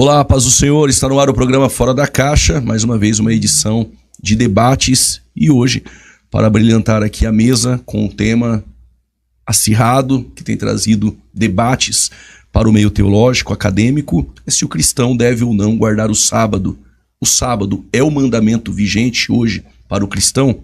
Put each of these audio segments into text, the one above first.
Olá, paz do Senhor, está no ar o programa Fora da Caixa, mais uma vez uma edição de debates e hoje, para brilhantar aqui a mesa com um tema acirrado, que tem trazido debates para o meio teológico, acadêmico, é se o cristão deve ou não guardar o sábado. O sábado é o mandamento vigente hoje para o cristão?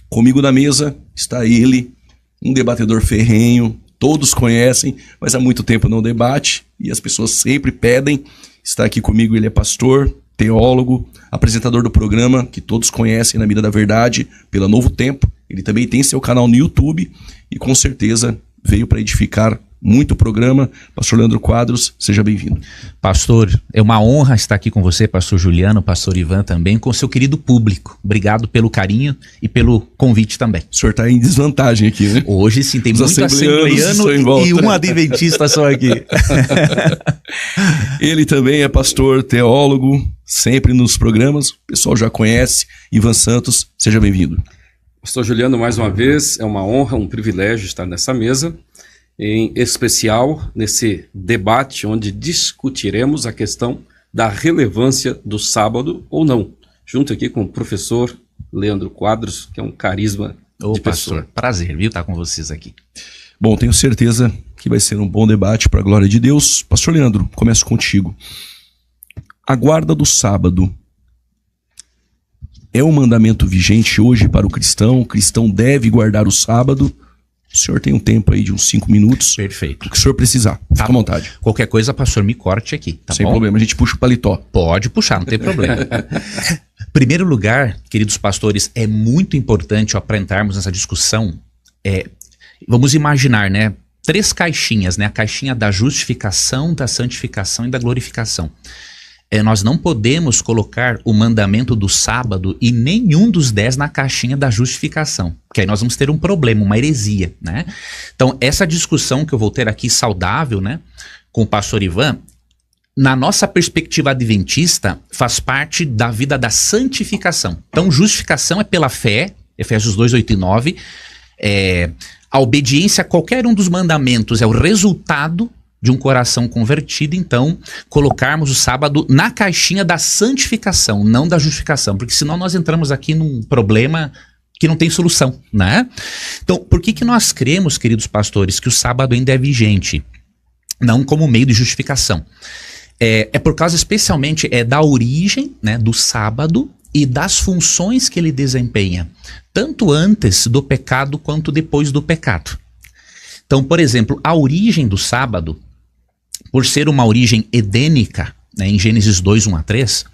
Comigo na mesa está ele, um debatedor ferrenho, todos conhecem, mas há muito tempo não debate e as pessoas sempre pedem. Está aqui comigo, ele é pastor, teólogo, apresentador do programa que todos conhecem na Mira da Verdade, pela Novo Tempo. Ele também tem seu canal no YouTube e com certeza veio para edificar muito o programa. Pastor Leandro Quadros, seja bem-vindo. Pastor, é uma honra estar aqui com você, pastor Juliano, pastor Ivan também, com seu querido público. Obrigado pelo carinho e pelo convite também. O senhor está em desvantagem aqui, né? Hoje sim, tem muito assembleiano e um adventista só aqui. Ele também é pastor, teólogo, sempre nos programas, o pessoal já conhece. Ivan Santos, seja bem-vindo. Pastor Juliano, mais uma vez, é uma honra, um privilégio estar nessa mesa, em especial nesse debate onde discutiremos a questão da relevância do sábado ou não, junto aqui com o professor Leandro Quadros, que é um carisma de pastor, pessoa. Prazer, viu, estar com vocês aqui. Bom, tenho certeza que vai ser um bom debate para a glória de Deus. Pastor Leandro, começo contigo. A guarda do sábado é um mandamento vigente hoje para o cristão? O cristão deve guardar o sábado? O senhor tem um tempo aí de uns 5 minutos. Perfeito. O que o senhor precisar. Fica à vontade. Qualquer coisa, pastor, me corte aqui, tá Sem bom? problema, a gente puxa o paletó. Pode puxar, não tem problema. Primeiro lugar, queridos pastores, é muito importante ao aprendermos nessa discussão. Vamos imaginar, né? 3 caixinhas, né? A caixinha da justificação, da santificação e da glorificação. Nós não podemos colocar o mandamento do sábado e nenhum dos 10 na caixinha da justificação, porque aí nós vamos ter um problema, uma heresia, né? Então, essa discussão que eu vou ter aqui saudável, né, com o pastor Ivan, na nossa perspectiva adventista, faz parte da vida da santificação. Então, justificação é pela fé, Efésios 2, 8 e 9, a obediência a qualquer um dos mandamentos é o resultado de um coração convertido. Então, colocarmos o sábado na caixinha da santificação, não da justificação, porque senão nós entramos aqui num problema que não tem solução, né? Então, por que nós cremos, queridos pastores, que o sábado ainda é vigente? Não como meio de justificação. É por causa especialmente da origem, né, do sábado e das funções que ele desempenha, tanto antes do pecado quanto depois do pecado. Então, por exemplo, a origem do sábado, por ser uma origem edênica, né, em Gênesis 2, 1 a 3,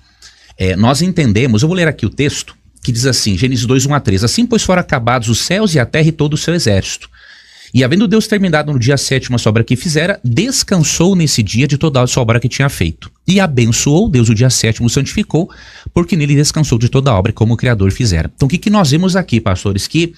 nós entendemos, eu vou ler aqui o texto, que diz assim, Gênesis 2, 1 a 3, assim pois foram acabados os céus e a terra e todo o seu exército. E havendo Deus terminado no dia 7º a sua obra que fizera, descansou nesse dia de toda a sua obra que tinha feito. E abençoou Deus o dia 7º, o santificou, porque nele descansou de toda a obra como o Criador fizera. Então o que nós vemos aqui, pastores, que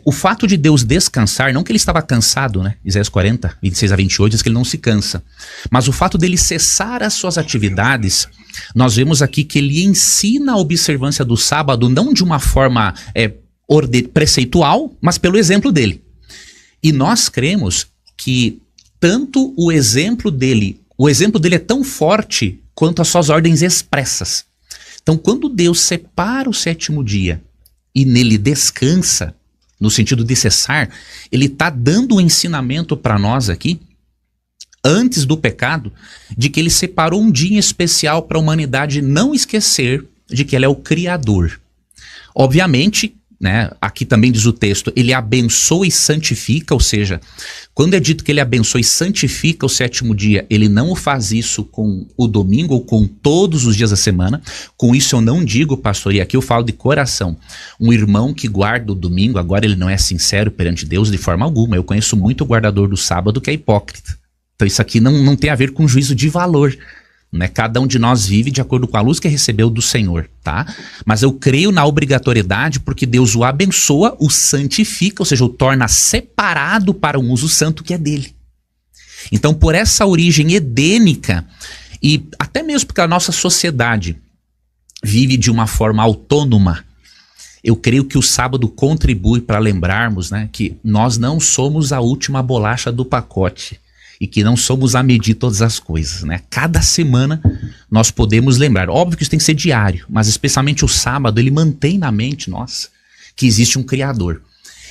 o fato de Deus descansar, não que ele estava cansado, né? Isaías 40, 26 a 28 diz que ele não se cansa. Mas o fato dele cessar as suas atividades, nós vemos aqui que ele ensina a observância do sábado, não de uma forma preceitual, mas pelo exemplo dele. E nós cremos que tanto o exemplo dele é tão forte quanto as suas ordens expressas. Então, quando Deus separa o 7º dia e nele descansa, no sentido de cessar, ele está dando um ensinamento para nós aqui, antes do pecado, de que ele separou um dia especial para a humanidade não esquecer de que ele é o Criador. Obviamente, né, aqui também diz o texto, ele abençoa e santifica, ou seja, quando é dito que ele abençoa e santifica o 7º dia, ele não faz isso com o domingo ou com todos os dias da semana. Com isso eu não digo, pastor, e aqui eu falo de coração, um irmão que guarda o domingo, agora ele não é sincero perante Deus de forma alguma. Eu conheço muito o guardador do sábado que é hipócrita. Então isso aqui não tem a ver com juízo de valor, né? Cada um de nós vive de acordo com a luz que recebeu do Senhor, tá? Mas eu creio na obrigatoriedade porque Deus o abençoa, o santifica, ou seja, o torna separado para um uso santo que é dele. Então, por essa origem edênica, e até mesmo porque a nossa sociedade vive de uma forma autônoma, eu creio que o sábado contribui para lembrarmos, né, que nós não somos a última bolacha do pacote. e que não somos a medir todas as coisas, né? Cada semana nós podemos lembrar. Óbvio que isso tem que ser diário, mas especialmente o sábado, ele mantém na mente nossa que existe um Criador.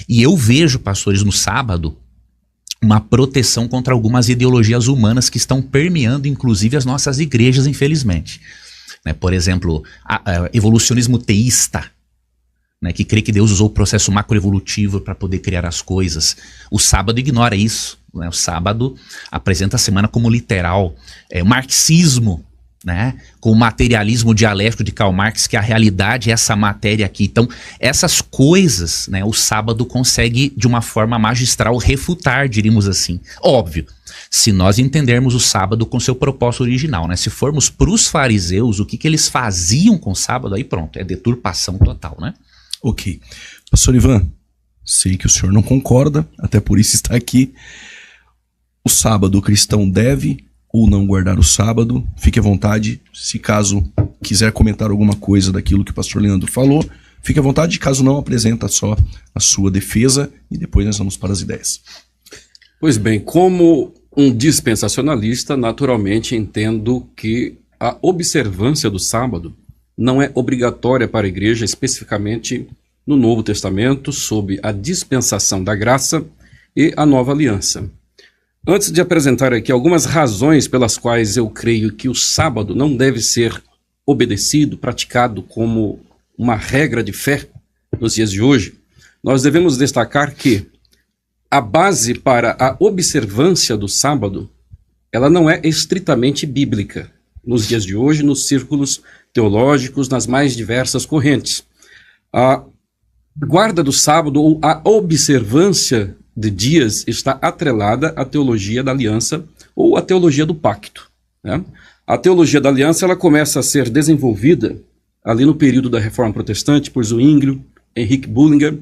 E eu vejo, pastores, no sábado, uma proteção contra algumas ideologias humanas que estão permeando, inclusive, as nossas igrejas, infelizmente. Né? Por exemplo, evolucionismo teísta, né, que crê que Deus usou o processo macroevolutivo para poder criar as coisas. O sábado ignora isso. Né? O sábado apresenta a semana como literal. O marxismo, né, com o materialismo dialético de Karl Marx, que a realidade é essa matéria aqui. Então, essas coisas, né, o sábado consegue, de uma forma magistral, refutar, diríamos assim. Óbvio, se nós entendermos o sábado com seu propósito original, né? Se formos para os fariseus, o que eles faziam com o sábado, aí pronto, é deturpação total, né? Ok. Pastor Ivan, sei que o senhor não concorda, até por isso está aqui. O sábado o cristão deve ou não guardar o sábado? Fique à vontade, se caso quiser comentar alguma coisa daquilo que o pastor Leandro falou, fique à vontade, caso não, apresenta só a sua defesa e depois nós vamos para as ideias. Pois bem, como um dispensacionalista, naturalmente entendo que a observância do sábado não é obrigatória para a igreja, especificamente no Novo Testamento, sob a dispensação da graça e a nova aliança. Antes de apresentar aqui algumas razões pelas quais eu creio que o sábado não deve ser obedecido, praticado como uma regra de fé nos dias de hoje, nós devemos destacar que a base para a observância do sábado, ela não é estritamente bíblica nos dias de hoje, nos círculos teológicos, nas mais diversas correntes. A guarda do sábado ou a observância de dias está atrelada à teologia da aliança ou à teologia do pacto. Né? A teologia da aliança ela começa a ser desenvolvida ali no período da Reforma Protestante por Zwinglio, Henrique Bullinger,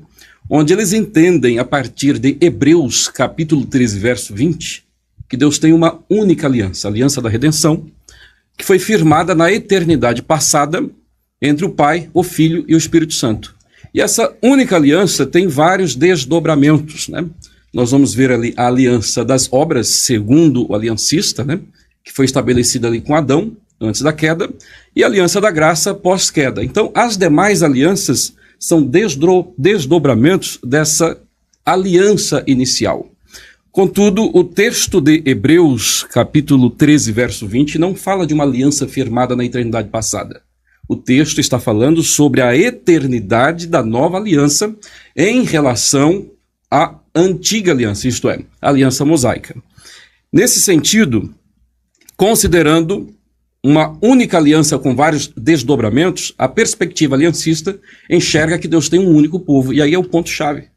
onde eles entendem a partir de Hebreus capítulo 13, verso 20, que Deus tem uma única aliança, a aliança da redenção, que foi firmada na eternidade passada entre o Pai, o Filho e o Espírito Santo. E essa única aliança tem vários desdobramentos, né? Nós vamos ver ali a aliança das obras, segundo o aliancista, né? Que foi estabelecida ali com Adão, antes da queda, e a aliança da graça pós-queda. Então, as demais alianças são desdobramentos dessa aliança inicial. Contudo, o texto de Hebreus, capítulo 13, verso 20, não fala de uma aliança firmada na eternidade passada. O texto está falando sobre a eternidade da nova aliança em relação à antiga aliança, isto é, a aliança mosaica. Nesse sentido, considerando uma única aliança com vários desdobramentos, a perspectiva aliancista enxerga que Deus tem um único povo, e aí é o ponto-chave.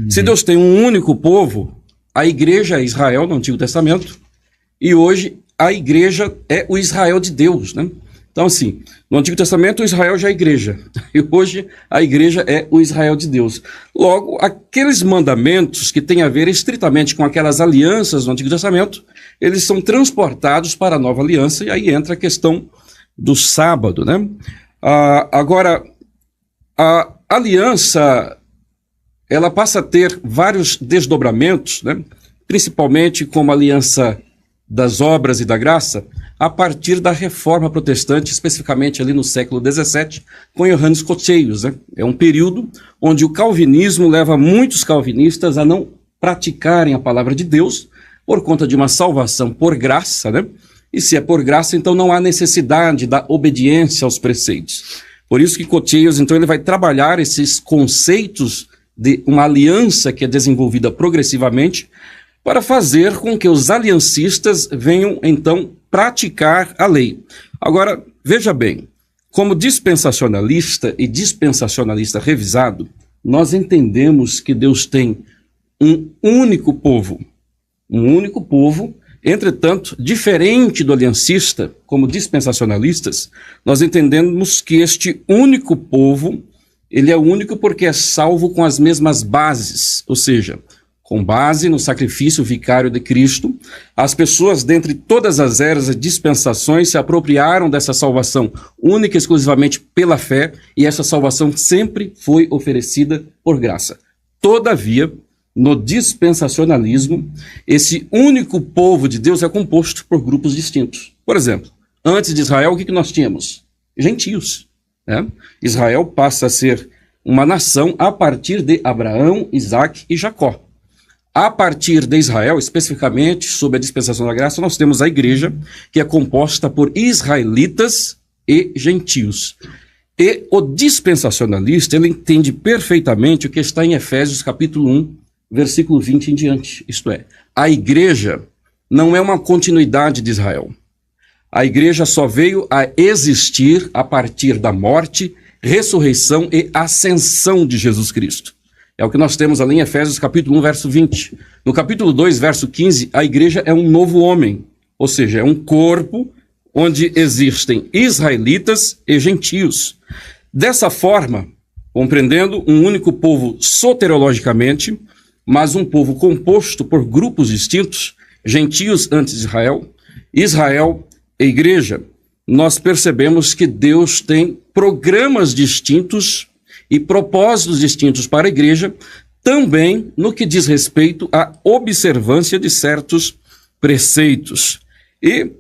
Se Deus tem um único povo, a igreja é Israel no Antigo Testamento, e hoje a igreja é o Israel de Deus, né? Então, assim, no Antigo Testamento o Israel já é a igreja, e hoje a igreja é o Israel de Deus. Logo, aqueles mandamentos que têm a ver estritamente com aquelas alianças do Antigo Testamento, eles são transportados para a nova aliança, e aí entra a questão do sábado, né? Agora, a aliança ela passa a ter vários desdobramentos, né? Principalmente como a aliança das obras e da graça, a partir da Reforma Protestante, especificamente ali no século XVII, com Johannes Cocceius, né? É um período onde o calvinismo leva muitos calvinistas a não praticarem a palavra de Deus por conta de uma salvação por graça, né? E se é por graça, então não há necessidade da obediência aos preceitos. Por isso que Cocceius, então, ele vai trabalhar esses conceitos de uma aliança que é desenvolvida progressivamente para fazer com que os aliancistas venham, então, praticar a lei. Agora, veja bem, como dispensacionalista e dispensacionalista revisado, nós entendemos que Deus tem um único povo, entretanto, diferente do aliancista, como dispensacionalistas, nós entendemos que este único povo, ele é único porque é salvo com as mesmas bases, ou seja, com base no sacrifício vicário de Cristo, as pessoas dentre todas as eras e dispensações se apropriaram dessa salvação única e exclusivamente pela fé, e essa salvação sempre foi oferecida por graça. Todavia, no dispensacionalismo, esse único povo de Deus é composto por grupos distintos. Por exemplo, antes de Israel, o que nós tínhamos? Gentios. Né? Israel passa a ser uma nação a partir de Abraão, Isaac e Jacó. A partir de Israel, especificamente sob a dispensação da graça, nós temos a igreja, que é composta por israelitas e gentios. E o dispensacionalista, ele entende perfeitamente o que está em Efésios capítulo 1, versículo 20 em diante. Isto é, a igreja não é uma continuidade de Israel. A igreja só veio a existir a partir da morte, ressurreição e ascensão de Jesus Cristo. É o que nós temos ali em Efésios capítulo 1, verso 20. No capítulo 2, verso 15, a igreja é um novo homem, ou seja, é um corpo onde existem israelitas e gentios. Dessa forma, compreendendo um único povo soteriologicamente, mas um povo composto por grupos distintos, gentios antes de Israel, Israel e igreja, nós percebemos que Deus tem programas distintos e propósitos distintos para a igreja, também no que diz respeito à observância de certos preceitos. E,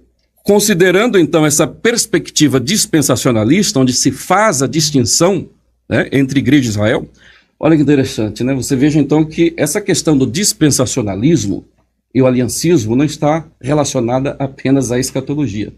considerando então essa perspectiva dispensacionalista, onde se faz a distinção, né, entre igreja e Israel, olha que interessante, né? Você veja então que essa questão do dispensacionalismo e o aliancismo não está relacionada apenas à escatologia.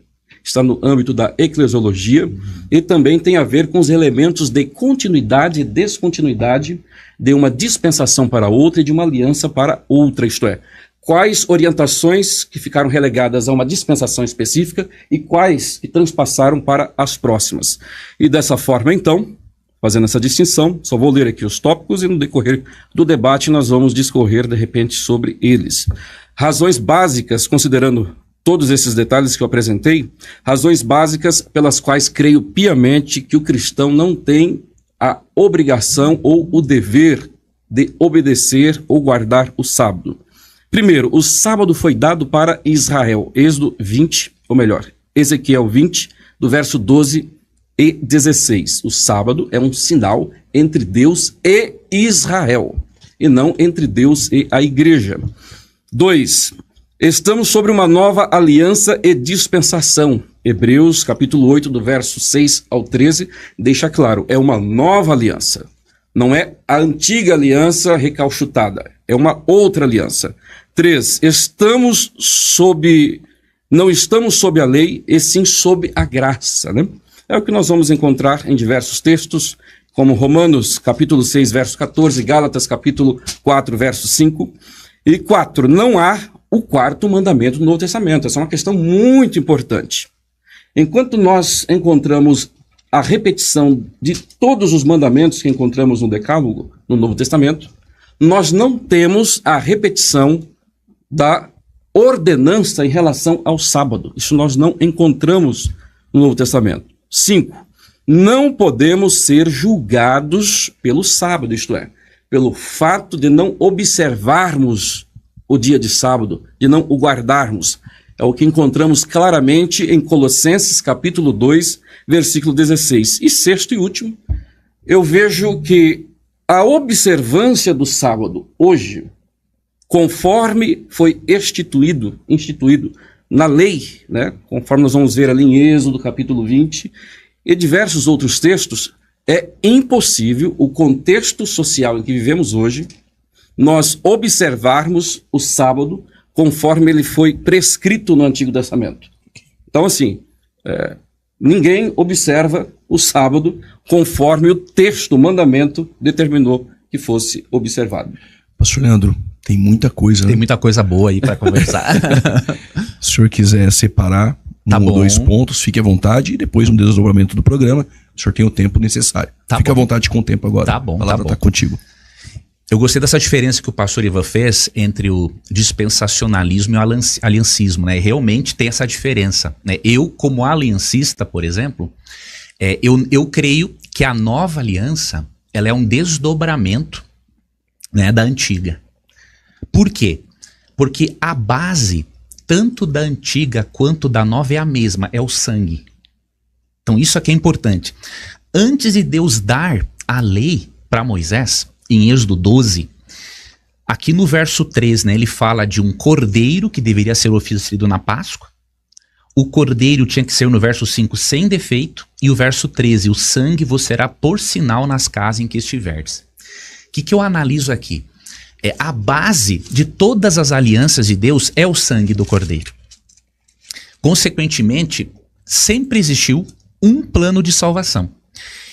Está no âmbito da eclesiologia e também tem a ver com os elementos de continuidade e descontinuidade de uma dispensação para outra e de uma aliança para outra, isto é, quais orientações que ficaram relegadas a uma dispensação específica e quais que transpassaram para as próximas. E dessa forma, então, fazendo essa distinção, só vou ler aqui os tópicos e no decorrer do debate nós vamos discorrer de repente sobre eles. Razões básicas, considerando todos esses detalhes que eu apresentei, razões básicas pelas quais creio piamente que o cristão não tem a obrigação ou o dever de obedecer ou guardar o sábado. Primeiro, o sábado foi dado para Israel, Êxodo 20, ou melhor, Ezequiel 20, do verso 12 e 16. O sábado é um sinal entre Deus e Israel, e não entre Deus e a igreja. 2. Estamos sobre uma nova aliança e dispensação. Hebreus, capítulo 8, do verso 6 ao 13, deixa claro, é uma nova aliança. Não é a antiga aliança recalchutada, é uma outra aliança. 3. Não estamos sob a lei, e sim sob a graça, né? É o que nós vamos encontrar em diversos textos, como Romanos, capítulo 6, verso 14, Gálatas, capítulo 4, verso 5. E 4. Não há o quarto mandamento do Novo Testamento. Essa é uma questão muito importante. Enquanto nós encontramos a repetição de todos os mandamentos que encontramos no Decálogo, no Novo Testamento, nós não temos a repetição da ordenança em relação ao sábado. Isso nós não encontramos no Novo Testamento. 5. Não podemos ser julgados pelo sábado, isto é, pelo fato de não observarmos o dia de sábado, de não o guardarmos. É o que encontramos claramente em Colossenses capítulo 2, versículo 16. E sexto e último, eu vejo que a observância do sábado hoje, conforme foi instituído na lei, né, conforme nós vamos ver ali em Êxodo capítulo 20 e diversos outros textos, é impossível o contexto social em que vivemos hoje nós observarmos o sábado conforme ele foi prescrito no Antigo Testamento. Então, assim, ninguém observa o sábado conforme o texto, o mandamento, determinou que fosse observado. Pastor Leandro, tem muita coisa, né? Tem muita coisa boa aí para conversar. Se o senhor quiser separar ou dois pontos, fique à vontade, e depois no desdobramento do programa, o senhor tem o tempo necessário. Fique à vontade com o tempo agora. Tá bom, a palavra está contigo. Eu gostei dessa diferença que o pastor Ivan fez entre o dispensacionalismo e o aliancismo, né? Realmente tem essa diferença, né? Eu, como aliancista, por exemplo, eu creio que a nova aliança, ela é um desdobramento, né, da antiga. Por quê? Porque a base, tanto da antiga quanto da nova, é a mesma, é o sangue. Então isso aqui é importante. Antes de Deus dar a lei para Moisés, em Êxodo 12, aqui no verso 3, né, ele fala de um cordeiro que deveria ser oferecido na Páscoa. O cordeiro tinha que ser, no verso 5, sem defeito. E o verso 13, o sangue vos será por sinal nas casas em que estiverdes. O que eu analiso aqui? A base de todas as alianças de Deus é o sangue do cordeiro. Consequentemente, sempre existiu um plano de salvação.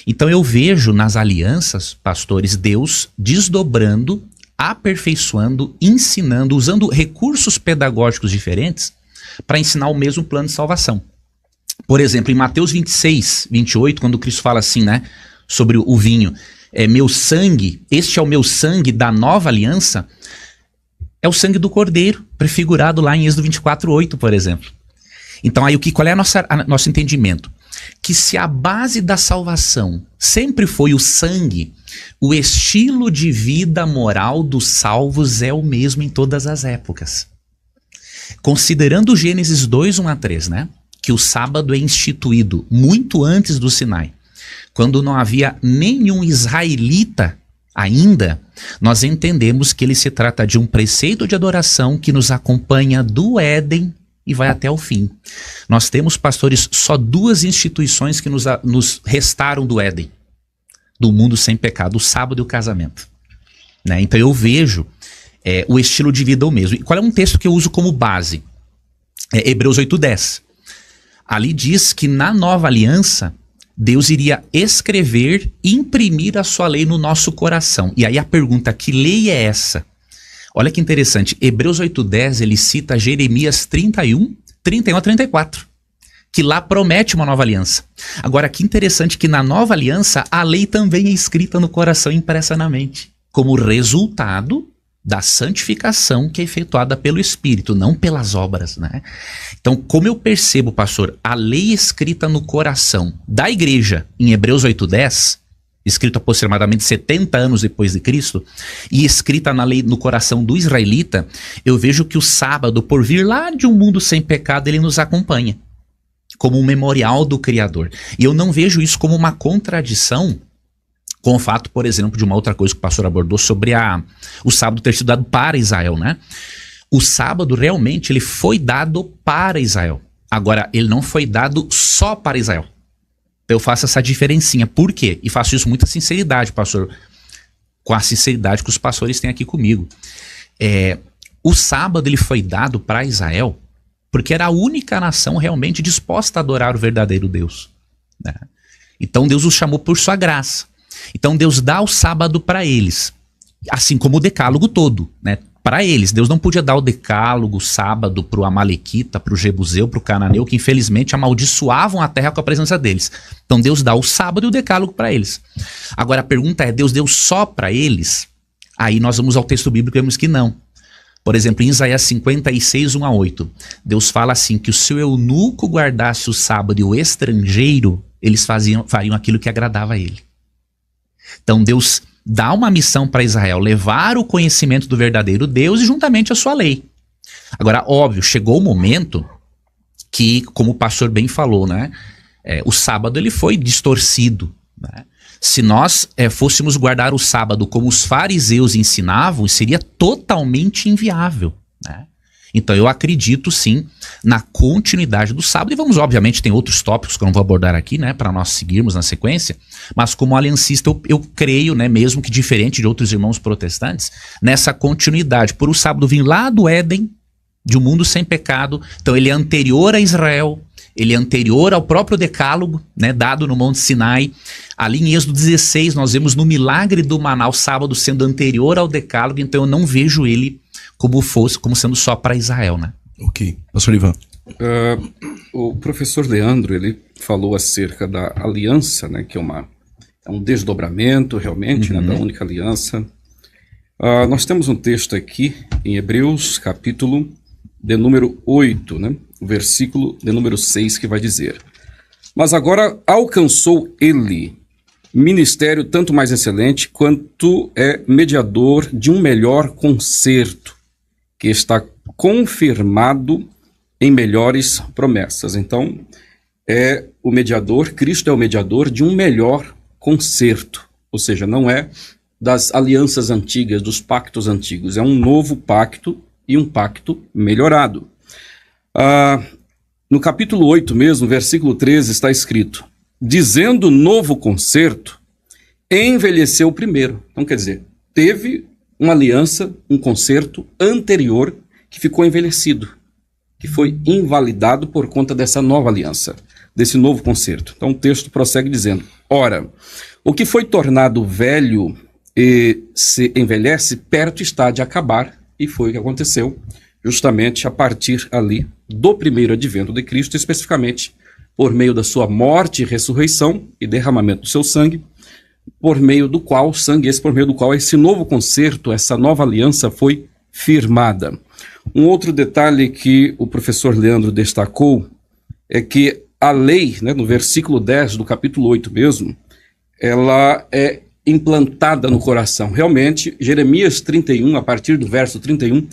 Então eu vejo nas alianças, pastores, Deus desdobrando, aperfeiçoando, ensinando, usando recursos pedagógicos diferentes para ensinar o mesmo plano de salvação. Por exemplo, em Mateus 26, 28, quando Cristo fala assim, né, sobre o vinho, meu sangue, este é o meu sangue da nova aliança, é o sangue do cordeiro, prefigurado lá em Êxodo 24, 8, por exemplo. Então aí qual é nosso entendimento? Que se a base da salvação sempre foi o sangue, o estilo de vida moral dos salvos é o mesmo em todas as épocas. Considerando Gênesis 2, 1 a 3, né? Que o sábado é instituído muito antes do Sinai, quando não havia nenhum israelita ainda, nós entendemos que ele se trata de um preceito de adoração que nos acompanha do Éden e vai até o fim. Nós temos, pastores, só 2 instituições que nos restaram do Éden, do mundo sem pecado, o sábado e o casamento. Né? Então eu vejo o estilo de vida o mesmo. E qual é um texto que eu uso como base? Hebreus 8:10. Ali diz que na nova aliança, Deus iria escrever e imprimir a sua lei no nosso coração. E aí a pergunta, que lei é essa? Olha que interessante, Hebreus 8:10, ele cita Jeremias 31 a 34, que lá promete uma nova aliança. Agora, que interessante que na nova aliança, a lei também é escrita no coração e impressa na mente, como resultado da santificação que é efetuada pelo Espírito, não pelas obras, né? Então, como eu percebo, pastor, a lei escrita no coração da igreja, em Hebreus 8:10, escrito aproximadamente 70 anos depois de Cristo, e escrita na lei no coração do israelita, eu vejo que o sábado, por vir lá de um mundo sem pecado, ele nos acompanha, como um memorial do Criador. E eu não vejo isso como uma contradição com o fato, por exemplo, de uma outra coisa que o pastor abordou sobre o sábado ter sido dado para Israel, né? O sábado realmente ele foi dado para Israel. Agora, ele não foi dado só para Israel. Então eu faço essa diferencinha. Por quê? E faço isso com muita sinceridade, pastor. Com a sinceridade que os pastores têm aqui comigo. O sábado ele foi dado para Israel porque era a única nação realmente disposta a adorar o verdadeiro Deus, né? Então Deus os chamou por sua graça. Então Deus dá o sábado para eles, assim como o decálogo todo, né? Para eles, Deus não podia dar o decálogo, o sábado, para o amalequita, para o jebuseu, para o cananeu, que infelizmente amaldiçoavam a terra com a presença deles. Então Deus dá o sábado e o decálogo para eles. Agora a pergunta é, Deus deu só para eles? Aí nós vamos ao texto bíblico e vemos que não. Por exemplo, em Isaías 56, 1 a 8, Deus fala assim, que o seu eunuco guardasse o sábado e o estrangeiro, eles fariam aquilo que agradava a ele. Então Deus dá uma missão para Israel, levar o conhecimento do verdadeiro Deus e juntamente a sua lei. Agora, óbvio, chegou o momento que, como o pastor bem falou, né, o sábado ele foi distorcido, né? Se nós fôssemos guardar o sábado como os fariseus ensinavam, seria totalmente inviável, né? Então eu acredito sim na continuidade do sábado, e vamos, obviamente, tem outros tópicos que eu não vou abordar aqui, né, para nós seguirmos na sequência, mas como aliancista eu creio, né, mesmo que diferente de outros irmãos protestantes, nessa continuidade, por o sábado vir lá do Éden, de um mundo sem pecado, então ele é anterior a Israel, ele é anterior ao próprio decálogo, né, dado no Monte Sinai. Ali em Êxodo 16 nós vemos no milagre do maná o sábado sendo anterior ao decálogo, então eu não vejo ele como sendo só para Israel, né? Ok. Pastor Ivan. O professor Leandro, ele falou acerca da aliança, né, que é um desdobramento realmente, né, da única aliança. Nós temos um texto aqui em Hebreus, capítulo de número 8, né, o versículo de número 6, que vai dizer: mas agora alcançou ele ministério tanto mais excelente, quanto é mediador de um melhor concerto, que está confirmado em melhores promessas. Então, Cristo é o mediador de um melhor concerto. Ou seja, não é das alianças antigas, dos pactos antigos. É um novo pacto e um pacto melhorado. No capítulo 8 mesmo, versículo 13, está escrito: dizendo novo concerto, envelheceu o primeiro. Então, quer dizer, teve uma aliança, um concerto anterior que ficou envelhecido, que foi invalidado por conta dessa nova aliança, desse novo concerto. Então o texto prossegue dizendo: ora, o que foi tornado velho e se envelhece, perto está de acabar, e foi o que aconteceu justamente a partir ali do primeiro advento de Cristo, especificamente por meio da sua morte e ressurreição e derramamento do seu sangue, por meio do qual esse novo concerto, essa nova aliança foi firmada. Um outro detalhe que o professor Leandro destacou é que a lei, né, no versículo 10 do capítulo 8 mesmo, ela é implantada no coração. Realmente, Jeremias 31, a partir do verso 31,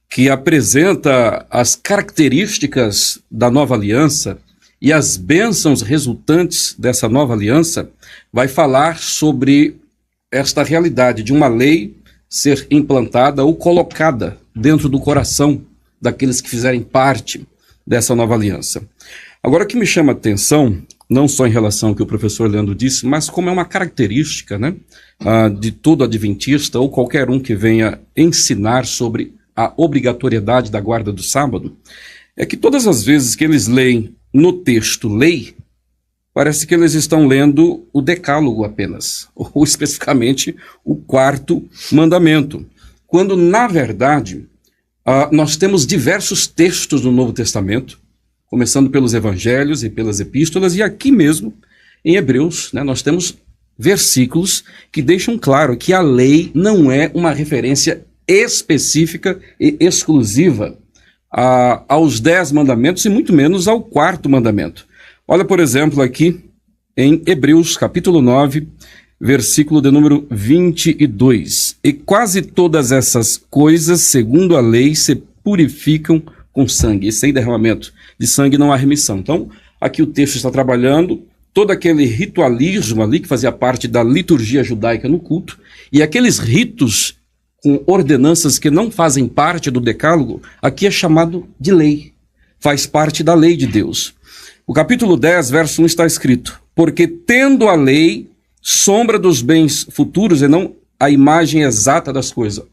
que apresenta as características da nova aliança e as bênçãos resultantes dessa nova aliança, vai falar sobre esta realidade de uma lei ser implantada ou colocada dentro do coração daqueles que fizerem parte dessa nova aliança. Agora, o que me chama a atenção, não só em relação ao que o professor Leandro disse, mas como é uma característica, né, de todo adventista ou qualquer um que venha ensinar sobre a obrigatoriedade da guarda do sábado, é que todas as vezes que eles leem no texto lei, parece que eles estão lendo o decálogo apenas, ou especificamente o 4º mandamento, quando na verdade nós temos diversos textos do Novo Testamento, começando pelos evangelhos e pelas epístolas, e aqui mesmo em Hebreus, né, nós temos versículos que deixam claro que a lei não é uma referência específica e exclusiva aos 10 mandamentos e muito menos ao 4º mandamento. Olha, por exemplo, aqui em Hebreus, capítulo 9, versículo de número 22. E quase todas essas coisas, segundo a lei, se purificam com sangue. E sem derramamento de sangue não há remissão. Então, aqui o texto está trabalhando todo aquele ritualismo ali que fazia parte da liturgia judaica no culto, e aqueles ritos com ordenanças que não fazem parte do decálogo, aqui é chamado de lei. Faz parte da lei de Deus. O capítulo 10, verso 1 está escrito: porque tendo a lei sombra dos bens futuros e não a imagem exata das coisas.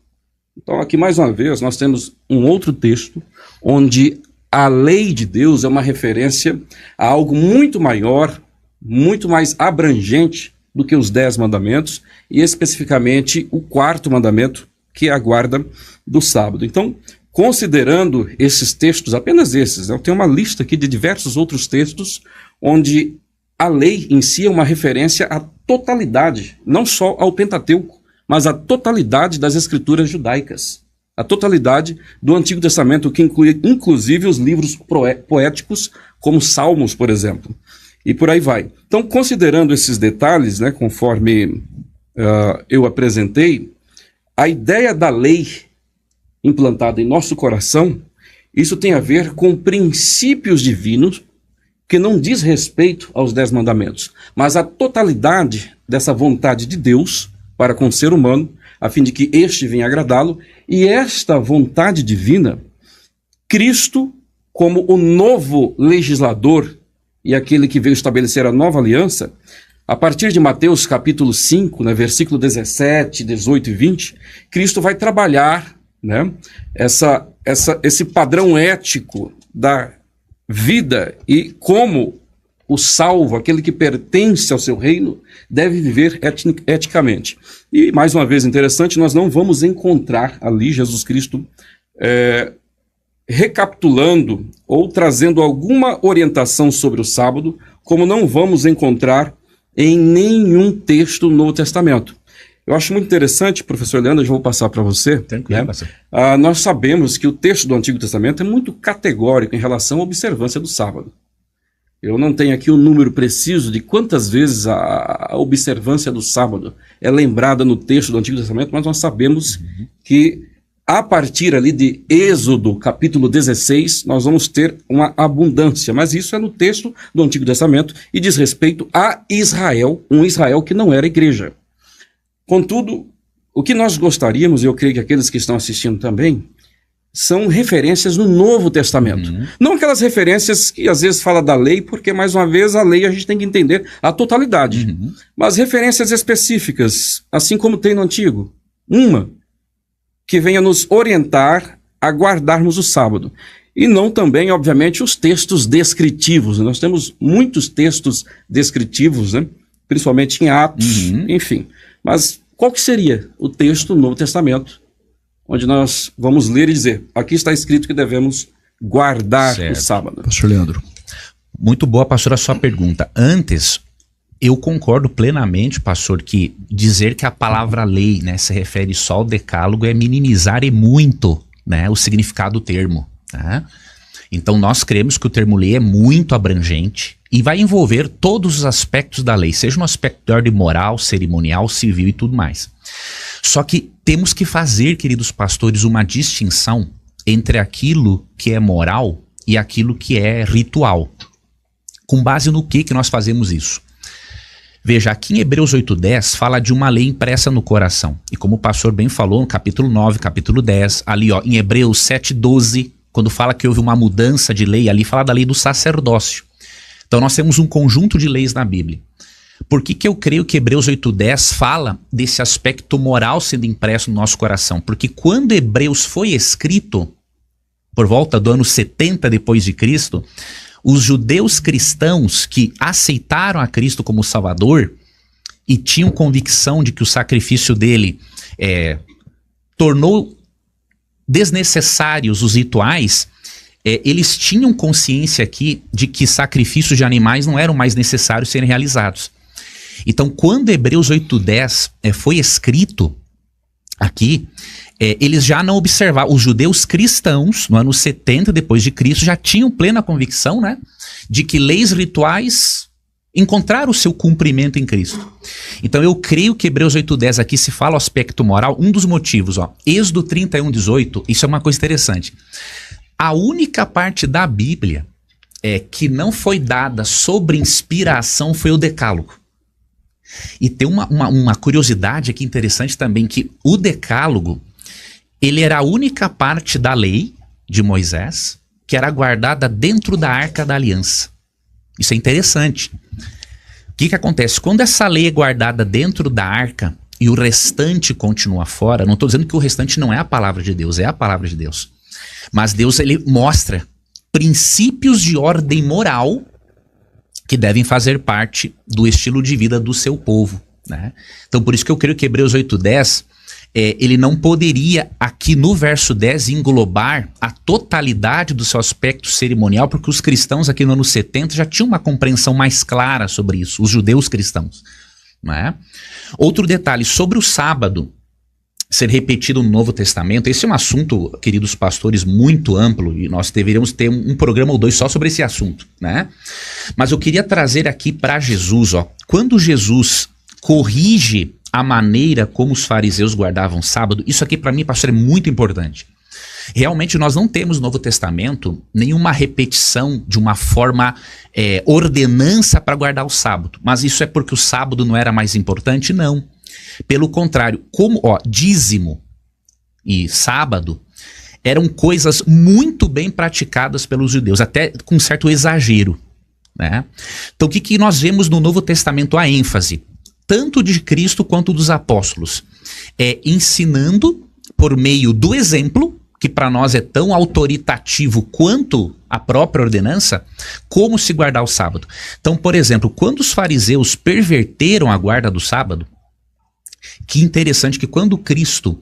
Então aqui mais uma vez nós temos um outro texto onde a lei de Deus é uma referência a algo muito maior, muito mais abrangente do que os 10 mandamentos, e especificamente o 4º mandamento, que é a guarda do sábado. Então, considerando esses textos, apenas esses, eu tenho uma lista aqui de diversos outros textos onde a lei em si é uma referência à totalidade, não só ao Pentateuco, mas à totalidade das escrituras judaicas, a totalidade do Antigo Testamento, que inclui inclusive os livros poéticos, como Salmos, por exemplo, e por aí vai. Então, considerando esses detalhes, né, conforme eu apresentei, a ideia da lei implantada em nosso coração, isso tem a ver com princípios divinos que não diz respeito aos 10 mandamentos, mas a totalidade dessa vontade de Deus para com o ser humano, a fim de que este venha agradá-lo, e esta vontade divina, Cristo, como o novo legislador e aquele que veio estabelecer a nova aliança, a partir de Mateus capítulo 5, né, versículo 17, 18 e 20, Cristo vai trabalhar, né, esse padrão ético da vida e como o salvo, aquele que pertence ao seu reino, deve viver eticamente. E, mais uma vez, interessante, nós não vamos encontrar ali Jesus Cristo recapitulando ou trazendo alguma orientação sobre o sábado, como não vamos encontrar em nenhum texto do Novo Testamento. Eu acho muito interessante, professor Leandro, eu vou passar para você. Tranquilo, né? Nós sabemos que o texto do Antigo Testamento é muito categórico em relação à observância do sábado. Eu não tenho aqui o número preciso de quantas vezes a observância do sábado é lembrada no texto do Antigo Testamento, mas nós sabemos que a partir ali de Êxodo, capítulo 16, nós vamos ter uma abundância, mas isso é no texto do Antigo Testamento e diz respeito a Israel, um Israel que não era igreja. Contudo, o que nós gostaríamos, e eu creio que aqueles que estão assistindo também, são referências no Novo Testamento. Não aquelas referências que às vezes fala da lei, porque mais uma vez a lei a gente tem que entender a totalidade. Mas referências específicas, assim como tem no Antigo. Uma que venha nos orientar a guardarmos o sábado. E não também, obviamente, os textos descritivos. Nós temos muitos textos descritivos, né? Principalmente em Atos, enfim. Mas qual que seria o texto do Novo Testamento, onde nós vamos ler e dizer, aqui está escrito que devemos guardar o sábado? Pastor Leandro. Muito boa, pastor, a sua pergunta. Antes, eu concordo plenamente, pastor, que dizer que a palavra lei, né, se refere só ao decálogo é minimizar e muito, né, o significado do termo. Né? Então nós cremos que o termo lei é muito abrangente e vai envolver todos os aspectos da lei, seja no aspecto de ordem moral, cerimonial, civil e tudo mais. Só que temos que fazer, queridos pastores, uma distinção entre aquilo que é moral e aquilo que é ritual. Com base no que nós fazemos isso? Veja, aqui em Hebreus 8:10 fala de uma lei impressa no coração. E como o pastor bem falou, no capítulo 9, capítulo 10, ali ó, em Hebreus 7:12, quando fala que houve uma mudança de lei, ali fala da lei do sacerdócio. Então nós temos um conjunto de leis na Bíblia. Por que eu creio que Hebreus 8:10 fala desse aspecto moral sendo impresso no nosso coração? Porque quando Hebreus foi escrito, por volta do ano 70 depois de Cristo, os judeus cristãos que aceitaram a Cristo como Salvador e tinham convicção de que o sacrifício dele tornou desnecessários os rituais, eles tinham consciência aqui de que sacrifícios de animais não eram mais necessários serem realizados. Então, quando Hebreus 8:10 foi escrito aqui, eles já não observavam, os judeus cristãos, no ano 70 depois de Cristo, já tinham plena convicção, né, de que leis rituais encontraram o seu cumprimento em Cristo. Então eu creio que Hebreus 8:10 aqui se fala o aspecto moral, um dos motivos, ó, Êxodo 31:18, isso é uma coisa interessante. A única parte da Bíblia que não foi dada sobre inspiração foi o Decálogo. E tem uma curiosidade aqui interessante também, que o Decálogo, ele era a única parte da lei de Moisés que era guardada dentro da Arca da Aliança. Isso é interessante. O que acontece? Quando essa lei é guardada dentro da arca e o restante continua fora, não estou dizendo que o restante não é a palavra de Deus, é a palavra de Deus. Mas Deus, ele mostra princípios de ordem moral que devem fazer parte do estilo de vida do seu povo. Né? Então por isso que eu creio que Hebreus 8:10, ele não poderia aqui no verso 10 englobar a totalidade do seu aspecto cerimonial, porque os cristãos aqui no ano 70 já tinham uma compreensão mais clara sobre isso, os judeus cristãos. Né? Outro detalhe, sobre o sábado ser repetido no Novo Testamento, esse é um assunto, queridos pastores, muito amplo, e nós deveríamos ter um programa ou dois só sobre esse assunto, né? Mas eu queria trazer aqui para Jesus, ó, quando Jesus corrige a maneira como os fariseus guardavam o sábado, isso aqui para mim, pastor, é muito importante. Realmente nós não temos no Novo Testamento nenhuma repetição de uma forma, ordenança para guardar o sábado, mas isso é porque o sábado não era mais importante? Não. Pelo contrário, como dízimo e sábado eram coisas muito bem praticadas pelos judeus, até com certo exagero. Né? Então o que nós vemos no Novo Testamento, a ênfase, tanto de Cristo quanto dos apóstolos, ensinando por meio do exemplo, que para nós é tão autoritativo quanto a própria ordenança, como se guardar o sábado. Então, por exemplo, quando os fariseus perverteram a guarda do sábado, que interessante que quando Cristo,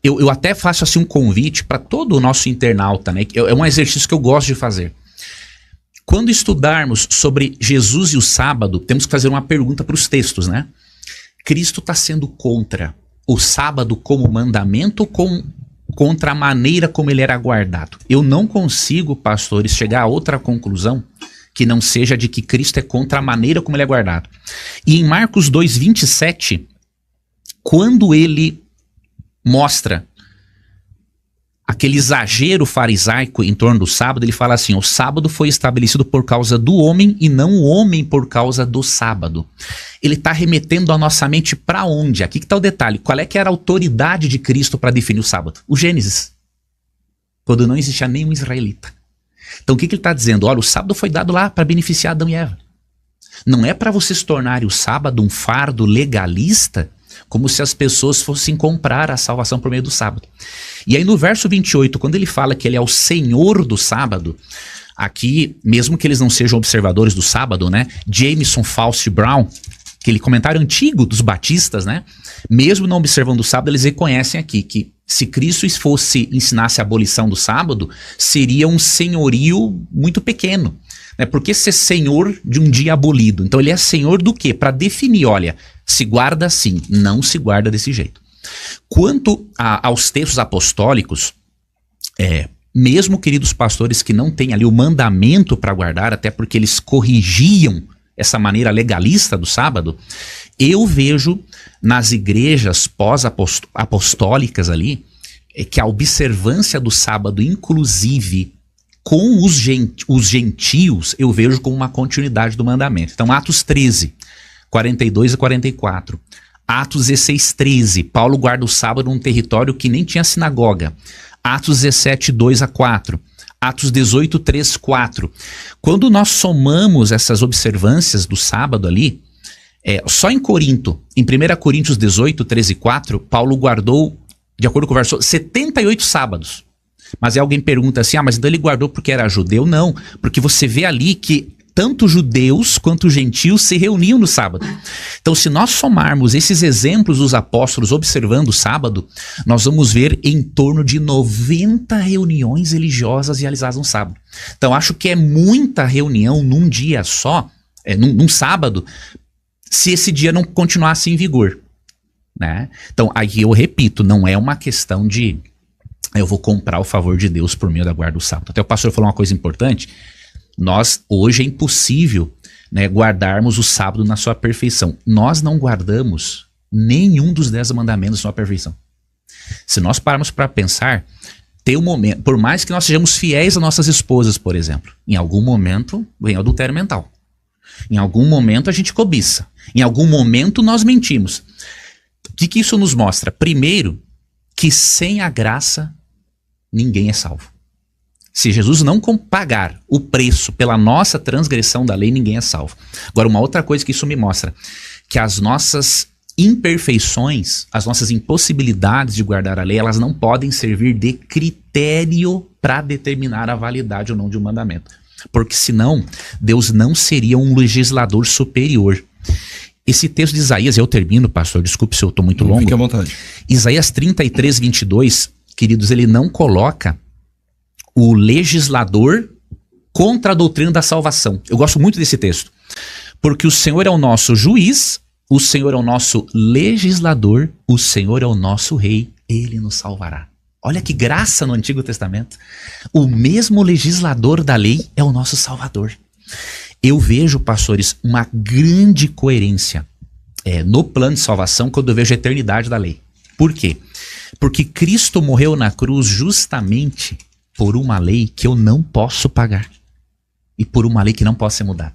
eu até faço assim um convite para todo o nosso internauta, né? É um exercício que eu gosto de fazer. Quando estudarmos sobre Jesus e o sábado, temos que fazer uma pergunta para os textos, né? Cristo está sendo contra o sábado como mandamento ou contra a maneira como ele era guardado? Eu não consigo, pastores, chegar a outra conclusão que não seja de que Cristo é contra a maneira como ele é guardado. E em Marcos 2:27, quando ele mostra aquele exagero farisaico em torno do sábado, ele fala assim: o sábado foi estabelecido por causa do homem e não o homem por causa do sábado. Ele está remetendo a nossa mente para onde? Aqui que está o detalhe. Qual é que era a autoridade de Cristo para definir o sábado? O Gênesis. Quando não existia nenhum israelita. Então o que ele está dizendo? Olha, o sábado foi dado lá para beneficiar Adão e Eva. Não é para vocês tornarem o sábado um fardo legalista, como se as pessoas fossem comprar a salvação por meio do sábado. E aí no verso 28, quando ele fala que ele é o Senhor do sábado, aqui, mesmo que eles não sejam observadores do sábado, né? Jameson Faust Brown, aquele comentário antigo dos batistas, né? Mesmo não observando o sábado, eles reconhecem aqui que se Cristo ensinasse a abolição do sábado, seria um senhorio muito pequeno. Né? Por que ser senhor de um dia abolido? Então ele é senhor do quê? Para definir, olha, se guarda assim, não se guarda desse jeito. Quanto aos textos apostólicos, mesmo queridos pastores que não têm ali o mandamento para guardar, até porque eles corrigiam essa maneira legalista do sábado, eu vejo nas igrejas pós-apostólicas ali, que a observância do sábado, inclusive com os gentios, eu vejo como uma continuidade do mandamento. Então, Atos 13, 42 e 44. Atos 16, 13. Paulo guarda o sábado num território que nem tinha sinagoga. Atos 17, 2 a 4. Atos 18, 3, 4. Quando nós somamos essas observâncias do sábado ali, só em Corinto, em 1 Coríntios 18, 13 e 4, Paulo guardou, de acordo com o verso, 78 sábados. Mas aí alguém pergunta assim, mas então ele guardou porque era judeu? Não, porque você vê ali que tanto judeus quanto gentios se reuniam no sábado. Então, se nós somarmos esses exemplos dos apóstolos observando o sábado, nós vamos ver em torno de 90 reuniões religiosas realizadas no sábado. Então, acho que é muita reunião num dia só, num sábado, se esse dia não continuasse em vigor. Né? Então, aí eu repito, não é uma questão de eu vou comprar o favor de Deus por meio da guarda do sábado. Até o pastor falou uma coisa importante. Nós, hoje, é impossível, né, guardarmos o sábado na sua perfeição. Nós não guardamos nenhum dos 10 mandamentos na sua perfeição. Se nós pararmos para pensar, tem um momento, por mais que nós sejamos fiéis às nossas esposas, por exemplo, em algum momento vem o adultério mental. Em algum momento a gente cobiça. Em algum momento nós mentimos. O que isso nos mostra? Primeiro, que sem a graça ninguém é salvo. Se Jesus não pagar o preço pela nossa transgressão da lei, ninguém é salvo. Agora, uma outra coisa que isso me mostra, que as nossas imperfeições, as nossas impossibilidades de guardar a lei, elas não podem servir de critério para determinar a validade ou não de um mandamento. Porque senão, Deus não seria um legislador superior. Esse texto de Isaías, eu termino, pastor, desculpe se eu estou muito longo. Fique à vontade. Isaías 33, 22, queridos, ele não coloca o legislador contra a doutrina da salvação. Eu gosto muito desse texto. Porque o Senhor é o nosso juiz, o Senhor é o nosso legislador, o Senhor é o nosso rei, ele nos salvará. Olha que graça no Antigo Testamento. O mesmo legislador da lei é o nosso salvador. Eu vejo, pastores, uma grande coerência no plano de salvação quando eu vejo a eternidade da lei. Por quê? Porque Cristo morreu na cruz justamente por uma lei que eu não posso pagar. E por uma lei que não pode ser mudada.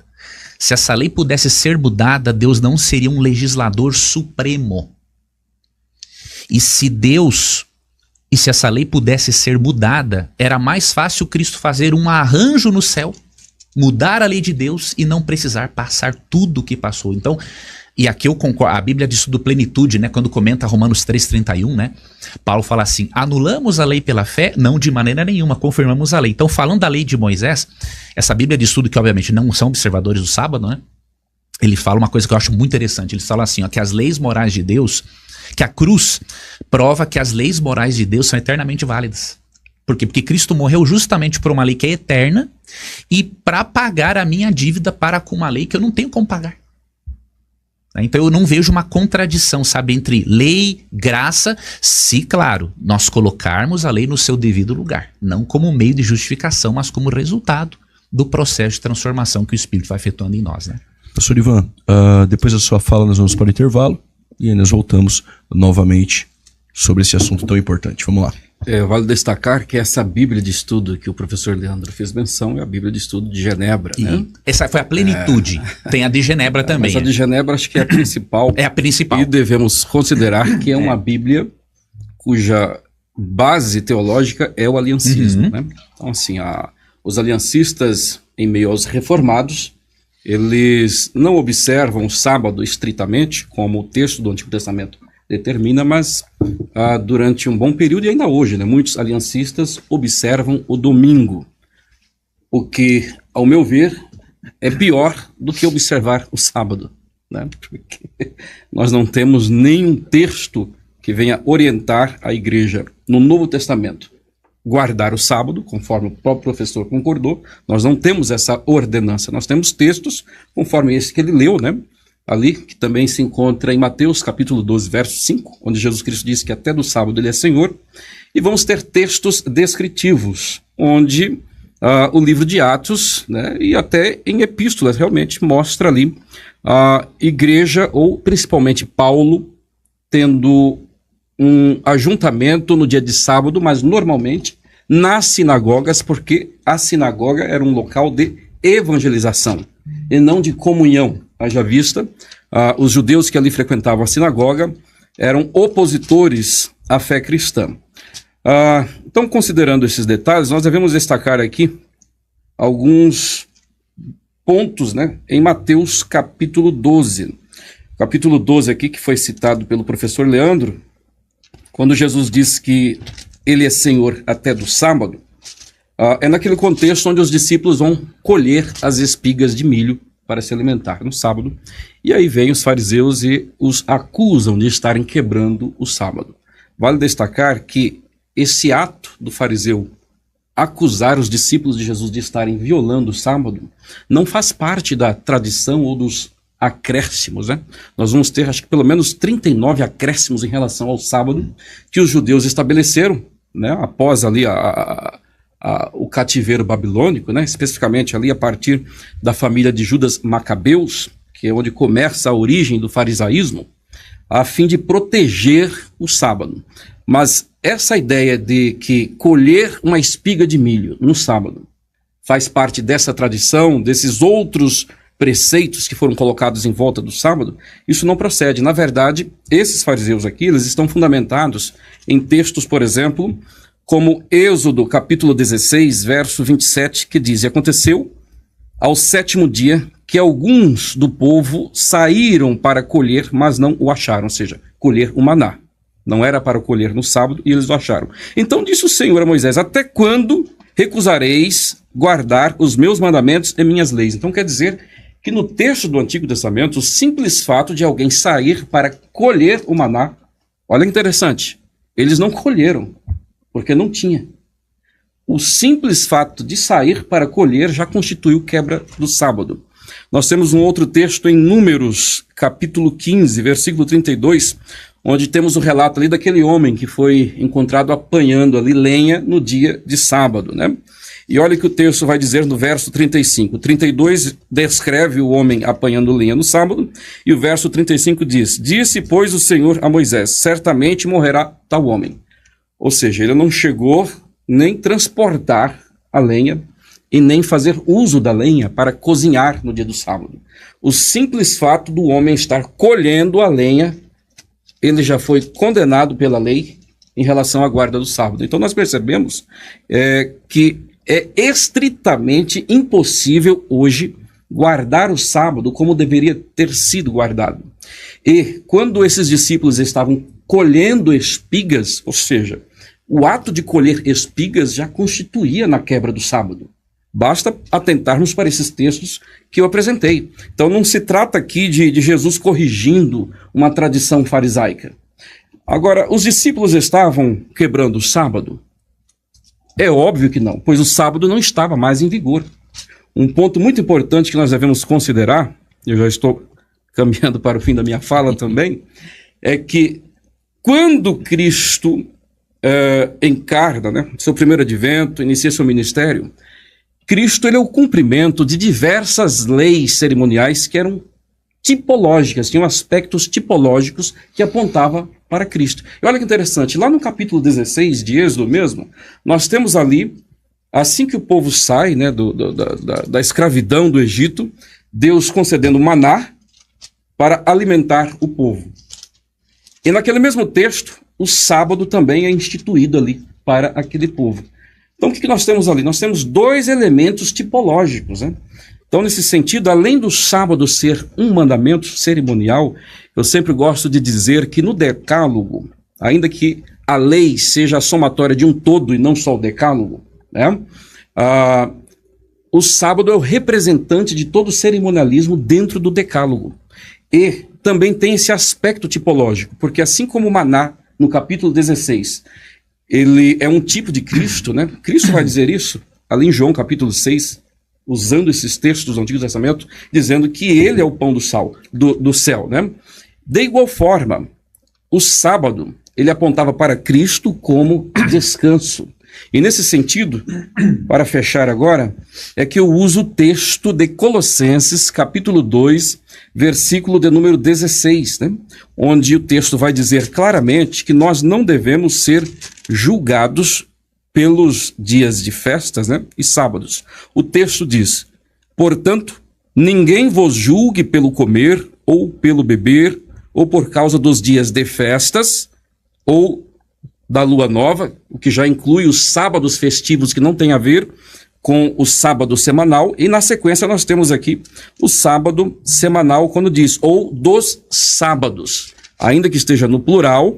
Se essa lei pudesse ser mudada, Deus não seria um legislador supremo. E se essa lei pudesse ser mudada, era mais fácil Cristo fazer um arranjo no céu, mudar a lei de Deus e não precisar passar tudo o que passou. Então, e aqui eu concordo, a Bíblia diz tudo plenitude, né? Quando comenta Romanos 3,31, né? Paulo fala assim, anulamos a lei pela fé? Não, de maneira nenhuma, confirmamos a lei. Então, falando da lei de Moisés, essa Bíblia diz tudo que obviamente não são observadores do sábado, né? Ele fala uma coisa que eu acho muito interessante, ele fala assim, ó, que as leis morais de Deus, que a cruz prova que as leis morais de Deus são eternamente válidas. Por quê? Porque Cristo morreu justamente por uma lei que é eterna e para pagar a minha dívida para com uma lei que eu não tenho como pagar. Então eu não vejo uma contradição, sabe, entre lei, graça, se, claro, nós colocarmos a lei no seu devido lugar. Não como meio de justificação, mas como resultado do processo de transformação que o Espírito vai efetuando em nós, né? Pastor Ivan, depois da sua fala nós vamos para o intervalo e aí nós voltamos novamente sobre esse assunto tão importante. Vamos lá. Vale destacar que essa Bíblia de estudo que o professor Leandro fez menção é a Bíblia de estudo de Genebra, né? Essa foi a plenitude. Tem a de Genebra também. Mas a de Genebra acho que é a principal. É a principal. E devemos considerar que é uma Bíblia cuja base teológica é o aliancismo, né? Então, assim, os aliancistas, em meio aos reformados, eles não observam o sábado estritamente, como o texto do Antigo Testamento determina, mas durante um bom período, e ainda hoje, né, muitos aliancistas observam o domingo, o que, ao meu ver, é pior do que observar o sábado, né? Porque nós não temos nenhum texto que venha orientar a igreja no Novo Testamento guardar o sábado, conforme o próprio professor concordou. Nós não temos essa ordenança, nós temos textos, conforme esse que ele leu, né? Ali, que também se encontra em Mateus capítulo 12, verso 5, onde Jesus Cristo disse que até do sábado ele é Senhor. E vamos ter textos descritivos, onde o livro de Atos, né, e até em epístolas, realmente mostra ali a igreja, ou principalmente Paulo, tendo um ajuntamento no dia de sábado, mas normalmente nas sinagogas, porque a sinagoga era um local de evangelização e não de comunhão. Haja vista, os judeus que ali frequentavam a sinagoga eram opositores à fé cristã. Então, considerando esses detalhes, nós devemos destacar aqui alguns pontos, né, em Mateus capítulo 12. Capítulo 12 aqui, que foi citado pelo professor Leandro, quando Jesus diz que ele é Senhor até do sábado, é naquele contexto onde os discípulos vão colher as espigas de milho para se alimentar no sábado, e aí vêm os fariseus e os acusam de estarem quebrando o sábado. Vale destacar que esse ato do fariseu acusar os discípulos de Jesus de estarem violando o sábado não faz parte da tradição ou dos acréscimos, né? Nós vamos ter, acho que pelo menos 39 acréscimos em relação ao sábado que os judeus estabeleceram, né? Após ali o cativeiro babilônico, né? Especificamente ali a partir da família de Judas Macabeus, que é onde começa a origem do farisaísmo, a fim de proteger o sábado. Mas essa ideia de que colher uma espiga de milho no sábado faz parte dessa tradição, desses outros preceitos que foram colocados em volta do sábado, isso não procede. Na verdade, esses fariseus aqui, eles estão fundamentados em textos, por exemplo, como Êxodo, capítulo 16, verso 27, que diz: "E aconteceu ao 7º dia que alguns do povo saíram para colher, mas não o acharam", ou seja, colher o maná. Não era para colher no sábado e eles o acharam. "Então disse o Senhor a Moisés: até quando recusareis guardar os meus mandamentos e minhas leis?" Então quer dizer que no texto do Antigo Testamento, o simples fato de alguém sair para colher o maná, olha que interessante, eles não colheram, porque não tinha. O simples fato de sair para colher já constituiu quebra do sábado. Nós temos um outro texto em Números, capítulo 15, versículo 32, onde temos o relato ali daquele homem que foi encontrado apanhando ali lenha no dia de sábado, né? E olha o que o texto vai dizer no verso 35. 32 descreve o homem apanhando lenha no sábado, e o verso 35 diz: "Disse, pois, o Senhor a Moisés: certamente morrerá tal homem." Ou seja, ele não chegou nem transportar a lenha e nem fazer uso da lenha para cozinhar no dia do sábado. O simples fato do homem estar colhendo a lenha, ele já foi condenado pela lei em relação à guarda do sábado. Então nós percebemos que é estritamente impossível hoje guardar o sábado como deveria ter sido guardado. E quando esses discípulos estavam colhendo espigas, ou seja, o ato de colher espigas já constituía na quebra do sábado. Basta atentarmos para esses textos que eu apresentei. Então não se trata aqui de Jesus corrigindo uma tradição farisaica. Agora, os discípulos estavam quebrando o sábado? É óbvio que não, pois o sábado não estava mais em vigor. Um ponto muito importante que nós devemos considerar, eu já estou caminhando para o fim da minha fala também, é que quando Cristo encarna, né, seu primeiro advento, inicia seu ministério, Cristo ele é o cumprimento de diversas leis cerimoniais que eram tipológicas, tinham aspectos tipológicos que apontavam para Cristo. E olha que interessante, lá no capítulo 16 de Êxodo mesmo, nós temos ali, assim que o povo sai, né, da escravidão do Egito, Deus concedendo maná para alimentar o povo. E naquele mesmo texto, o sábado também é instituído ali para aquele povo. Então o que nós temos ali? Nós temos dois elementos tipológicos, né? Então, nesse sentido, além do sábado ser um mandamento cerimonial, eu sempre gosto de dizer que no decálogo, ainda que a lei seja a somatória de um todo e não só o decálogo, né? O sábado é o representante de todo o cerimonialismo dentro do decálogo. E também tem esse aspecto tipológico, porque assim como o maná, no capítulo 16, ele é um tipo de Cristo, né? Cristo vai dizer isso ali em João capítulo 6, usando esses textos do Antigo Testamento, dizendo que ele é o pão do céu, né? De igual forma, o sábado, ele apontava para Cristo como descanso. E nesse sentido, para fechar agora, é que eu uso o texto de Colossenses, capítulo 2, versículo de número 16, né? Onde o texto vai dizer claramente que nós não devemos ser julgados pelos dias de festas, né, e sábados. O texto diz: portanto, ninguém vos julgue pelo comer, ou pelo beber, ou por causa dos dias de festas, ou da lua nova, o que já inclui os sábados festivos que não tem a ver com o sábado semanal, e na sequência nós temos aqui o sábado semanal, quando diz, ou dos sábados, ainda que esteja no plural.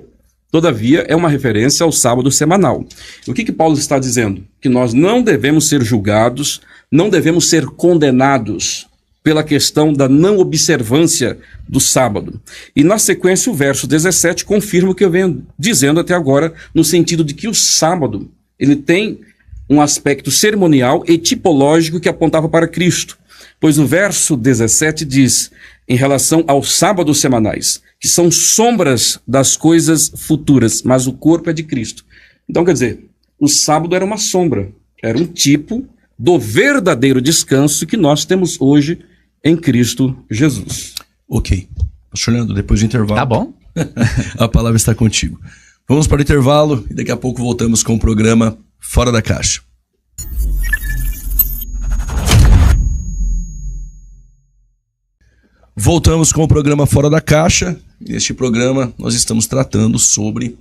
Todavia, é uma referência ao sábado semanal. O que Paulo está dizendo? Que nós não devemos ser julgados, não devemos ser condenados pela questão da não observância do sábado. E na sequência, o verso 17 confirma o que eu venho dizendo até agora, no sentido de que o sábado, ele tem um aspecto cerimonial e tipológico que apontava para Cristo. Pois o verso 17 diz, em relação aos sábados semanais, que são sombras das coisas futuras, mas o corpo é de Cristo. Então, quer dizer, o sábado era uma sombra, era um tipo do verdadeiro descanso que nós temos hoje em Cristo Jesus. Ok. Pastor Leandro, depois do intervalo... Tá bom. A palavra está contigo. Vamos para o intervalo e daqui a pouco voltamos com o programa Fora da Caixa. Voltamos com o programa Fora da Caixa. Neste programa nós estamos tratando sobre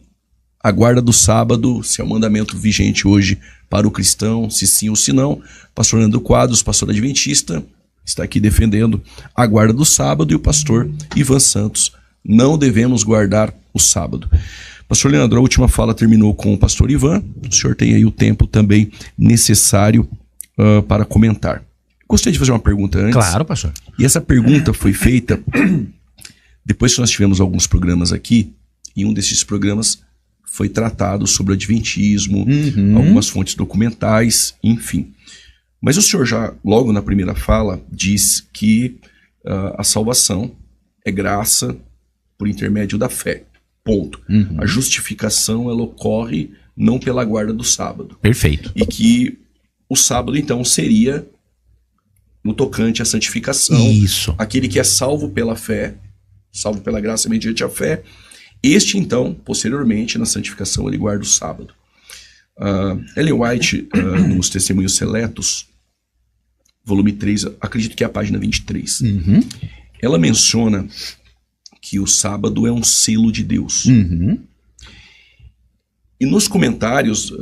a guarda do sábado, se é um mandamento vigente hoje para o cristão, se sim ou se não. Pastor Leandro Quadros, pastor adventista, está aqui defendendo a guarda do sábado, e o pastor Ivan Santos, não devemos guardar o sábado. Pastor Leandro, a última fala terminou com o pastor Ivan. O senhor tem aí o tempo também necessário para comentar. Gostaria de fazer uma pergunta antes. Claro, pastor. E essa pergunta foi feita depois que nós tivemos alguns programas aqui, e um desses programas foi tratado sobre o adventismo, algumas fontes documentais, enfim. Mas o senhor já, logo na primeira fala, diz que a salvação é graça por intermédio da fé. Ponto. A justificação, ela ocorre não pela guarda do sábado. Perfeito. E que o sábado, então, seria no tocante à santificação. Isso. Aquele que é salvo pela fé, salvo pela graça mediante a fé, este, então, posteriormente, na santificação, ele guarda o sábado. Ellen White, nos Testemunhos Seletos, volume 3, acredito que é a página 23, ela menciona que o sábado é um selo de Deus. E nos comentários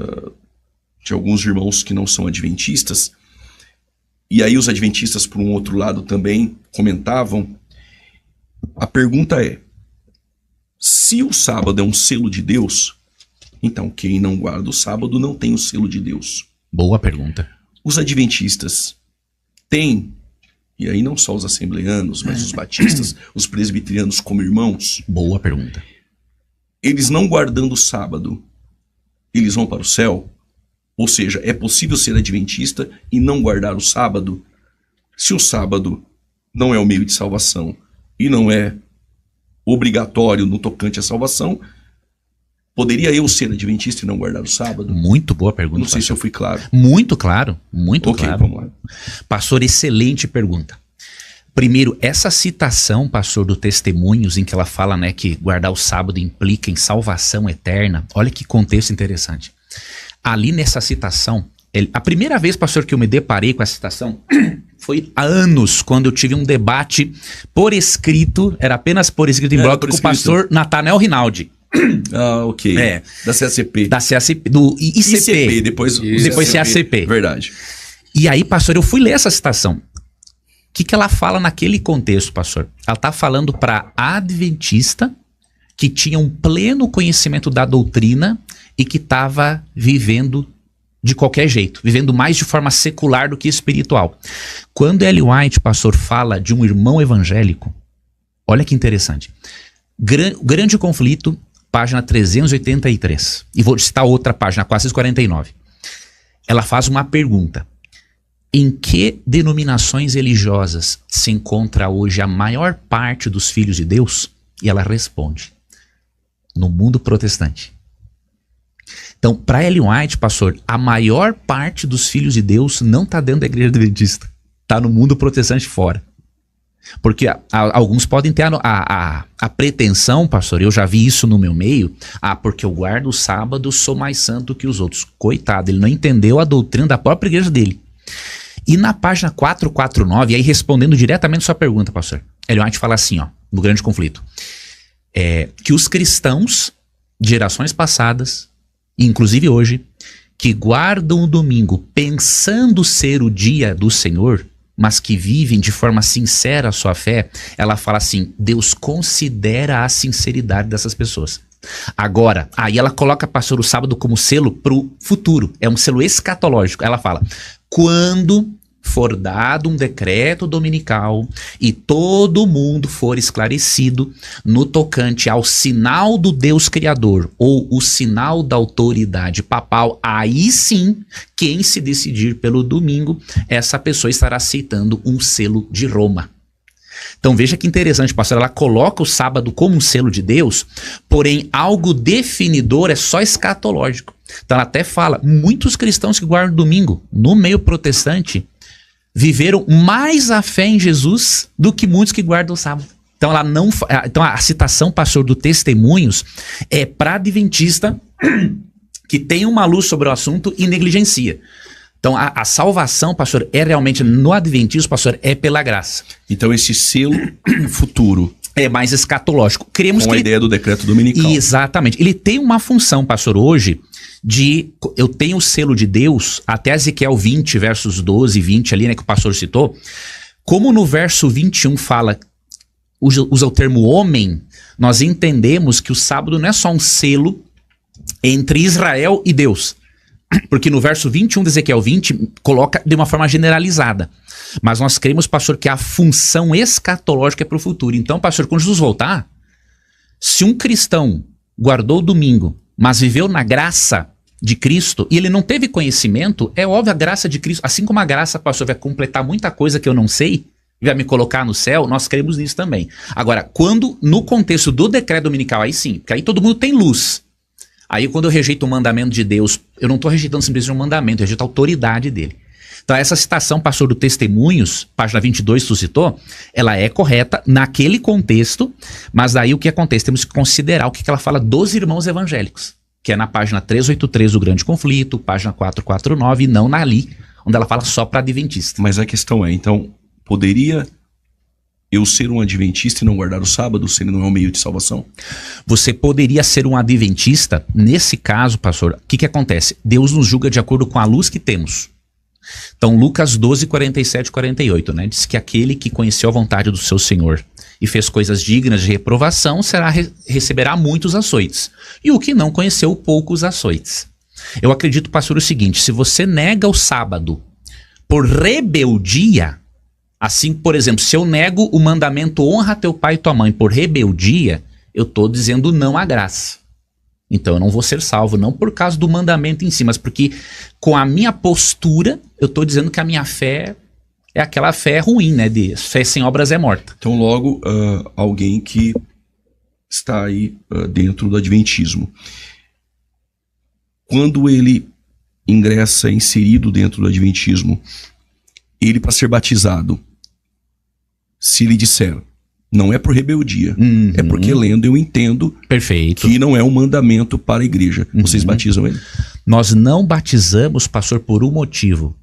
de alguns irmãos que não são adventistas, e aí os adventistas, por um outro lado, também comentavam, a pergunta é, se o sábado é um selo de Deus, então quem não guarda o sábado não tem o selo de Deus. Boa pergunta. Os adventistas têm, e aí não só os assembleanos, mas os batistas, os presbiterianos como irmãos. Boa pergunta. Eles não guardando o sábado, eles vão para o céu? Ou seja, é possível ser adventista e não guardar o sábado? Se o sábado não é o meio de salvação e não é obrigatório no tocante à salvação, poderia eu ser adventista e não guardar o sábado? Muito boa pergunta. Não sei se eu fui claro. Muito claro, muito claro. Ok, vamos lá. Pastor, excelente pergunta. Primeiro, essa citação, pastor, do Testemunhos, em que ela fala, né, que guardar o sábado implica em salvação eterna. Olha que contexto interessante. Ali nessa citação, a primeira vez, pastor, que eu me deparei com essa citação foi há anos, quando eu tive um debate por escrito, era apenas por escrito em bloco, com o pastor Nathanael Rinaldi. Ah, ok. Da CACP. Da CACP, do ICP. Depois CACP. Verdade. E aí, pastor, eu fui ler essa citação. O que ela fala naquele contexto, pastor? Ela está falando para adventista que tinha um pleno conhecimento da doutrina e que estava vivendo de qualquer jeito, vivendo mais de forma secular do que espiritual. Quando Ellen White, pastor, fala de um irmão evangélico, olha que interessante. Grande Conflito, página 383. E vou citar outra página, 449. Ela faz uma pergunta. Em que denominações religiosas se encontra hoje a maior parte dos filhos de Deus? E ela responde: no mundo protestante. Então, para Ellen White, pastor, a maior parte dos filhos de Deus não está dentro da igreja adventista. Está no mundo protestante fora. Porque alguns podem ter a pretensão, pastor, eu já vi isso no meu meio, porque eu guardo o sábado, sou mais santo que os outros. Coitado, ele não entendeu a doutrina da própria igreja dele. E na página 449, aí respondendo diretamente a sua pergunta, pastor, Ellen White fala assim, no Grande Conflito, que os cristãos de gerações passadas, inclusive hoje, que guardam o domingo pensando ser o dia do Senhor, mas que vivem de forma sincera a sua fé, ela fala assim, Deus considera a sinceridade dessas pessoas. Agora, aí ela coloca, pastor, o sábado como selo para o futuro, é um selo escatológico. Ela fala, quando for dado um decreto dominical e todo mundo for esclarecido no tocante ao sinal do Deus Criador ou o sinal da autoridade papal, aí sim, quem se decidir pelo domingo, essa pessoa estará aceitando um selo de Roma. Então veja que interessante, pastor, ela coloca o sábado como um selo de Deus, porém algo definidor é só escatológico. Então ela até fala, muitos cristãos que guardam o domingo no meio protestante viveram mais a fé em Jesus do que muitos que guardam o sábado. Então ela não, então a citação, pastor, do Testemunhos é para adventista que tem uma luz sobre o assunto e negligencia. Então a salvação, pastor, é realmente no adventismo, pastor, é pela graça. Então esse selo futuro é mais escatológico. Cremos com a ideia do decreto dominical. Exatamente. Ele tem uma função, pastor, hoje, eu tenho o selo de Deus, até Ezequiel 20, versos 12 e 20 ali, né, que o pastor citou. Como no verso 21 fala, usa o termo homem, nós entendemos que o sábado não é só um selo entre Israel e Deus. Porque no verso 21 de Ezequiel 20, coloca de uma forma generalizada. Mas nós cremos, pastor, que a função escatológica é para o futuro. Então, pastor, quando Jesus voltar, se um cristão guardou o domingo, mas viveu na graça de Cristo, e ele não teve conhecimento, é óbvio a graça de Cristo, assim como a graça, pastor, vai completar muita coisa que eu não sei, vai me colocar no céu, nós cremos nisso também. Agora, quando, no contexto do decreto dominical, aí sim, porque aí todo mundo tem luz. Aí quando eu rejeito o mandamento de Deus, eu não estou rejeitando simplesmente um mandamento, eu rejeito a autoridade dele. Então essa citação, pastor, do Testemunhos, página 22, tu citou, ela é correta naquele contexto, mas daí o que acontece? Temos que considerar o que ela fala dos irmãos evangélicos, que é na página 383 do Grande Conflito, página 449, e não ali, onde ela fala só para adventista. Mas a questão é, então, poderia eu ser um adventista e não guardar o sábado, se ele não é um meio de salvação? Você poderia ser um adventista, nesse caso, pastor, o que acontece? Deus nos julga de acordo com a luz que temos. Então, Lucas 12, 47 e 48, né? Diz que aquele que conheceu a vontade do seu Senhor e fez coisas dignas de reprovação, receberá muitos açoites. E o que não conheceu, poucos açoites. Eu acredito, pastor, o seguinte, se você nega o sábado por rebeldia, assim, por exemplo, se eu nego o mandamento honra teu pai e tua mãe por rebeldia, eu estou dizendo não à graça. Então eu não vou ser salvo, não por causa do mandamento em si, mas porque com a minha postura, eu estou dizendo que a minha fé é aquela fé ruim, né? De fé sem obras é morta. Então logo, alguém que está aí dentro do adventismo, quando ele ingressa, inserido dentro do adventismo, ele para ser batizado, Se ele disser, não é por rebeldia, Uhum. é porque lendo eu entendo Perfeito. que não é um mandamento para a igreja. Vocês batizam ele? Nós não batizamos, pastor, por um motivo.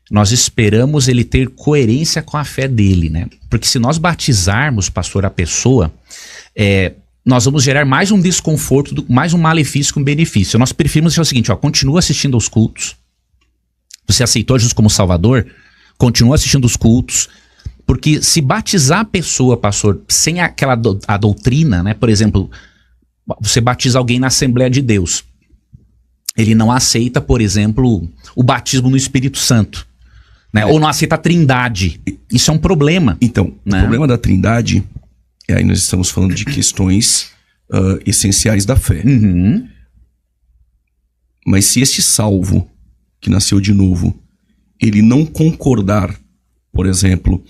Nós esperamos ele ter coerência com a fé dele, né? Porque se nós batizarmos, pastor, a pessoa, nós vamos gerar mais um desconforto, mais um malefício que um benefício. Nós preferimos dizer o seguinte, ó, continua assistindo aos cultos. Você aceitou Jesus como Salvador? Continua assistindo os cultos. Porque se batizar a pessoa, pastor, sem aquela a doutrina, né? Por exemplo, você batiza alguém na Assembleia de Deus. Ele não aceita, por exemplo, o batismo no Espírito Santo. Né? Ou não aceita a Trindade. Isso é um problema. Então, né? O problema da Trindade, aí nós estamos falando de questões essenciais da fé. Uhum. Mas se este salvo, que nasceu de novo, ele não concordar, por exemplo,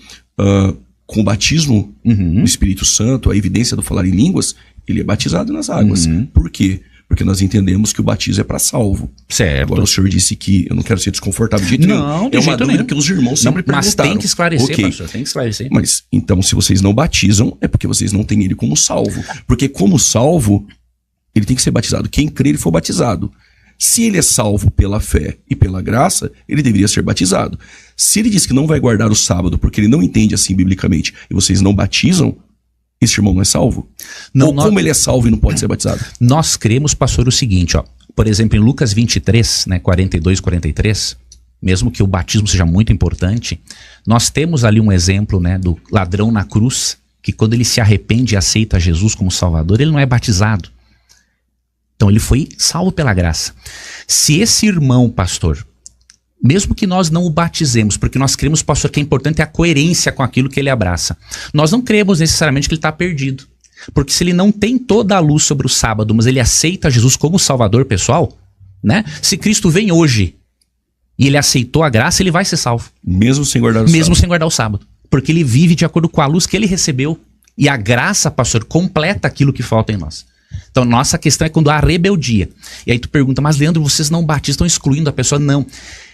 com o batismo no Espírito Santo, a evidência do falar em línguas, ele é batizado nas águas. Por quê? Porque nós entendemos que o batismo é para salvo. Certo. Agora o senhor disse que eu não quero ser desconfortável de jeito nenhum. Não, de é uma jeito dúvida nenhum. que os irmãos sempre Mas perguntaram. tem que esclarecer, Ok. pastor, tem que esclarecer. Mas então, se vocês não batizam, é porque vocês não têm ele como salvo. Porque como salvo, ele tem que ser batizado. Quem crer e for batizado. Se ele é salvo pela fé e pela graça, ele deveria ser batizado. Se ele diz que não vai guardar o sábado porque ele não entende assim biblicamente e vocês não batizam, esse irmão não é salvo? Não, Ou como ele é salvo e não pode ser batizado? Nós cremos, pastor, o seguinte, ó. Por exemplo, em Lucas 23, né, 42, 43, mesmo que o batismo seja muito importante, nós temos ali um exemplo, né, do ladrão na cruz, que quando ele se arrepende e aceita Jesus como Salvador, ele não é batizado. Então ele foi salvo pela graça. Se esse irmão, pastor, mesmo que nós não o batizemos, porque nós cremos, pastor, que é importante a coerência com aquilo que ele abraça. Nós não cremos necessariamente que ele está perdido. Porque se ele não tem toda a luz sobre o sábado, mas ele aceita Jesus como Salvador pessoal, né? Se Cristo vem hoje e ele aceitou a graça, ele vai ser salvo. Mesmo sem guardar o Mesmo sábado. sem guardar o sábado. Porque ele vive de acordo com a luz que ele recebeu. E a graça, pastor, completa aquilo que falta em nós. Então, nossa questão é quando há rebeldia. E aí tu pergunta, mas Leandro, vocês não batizam, estão excluindo a pessoa? Não.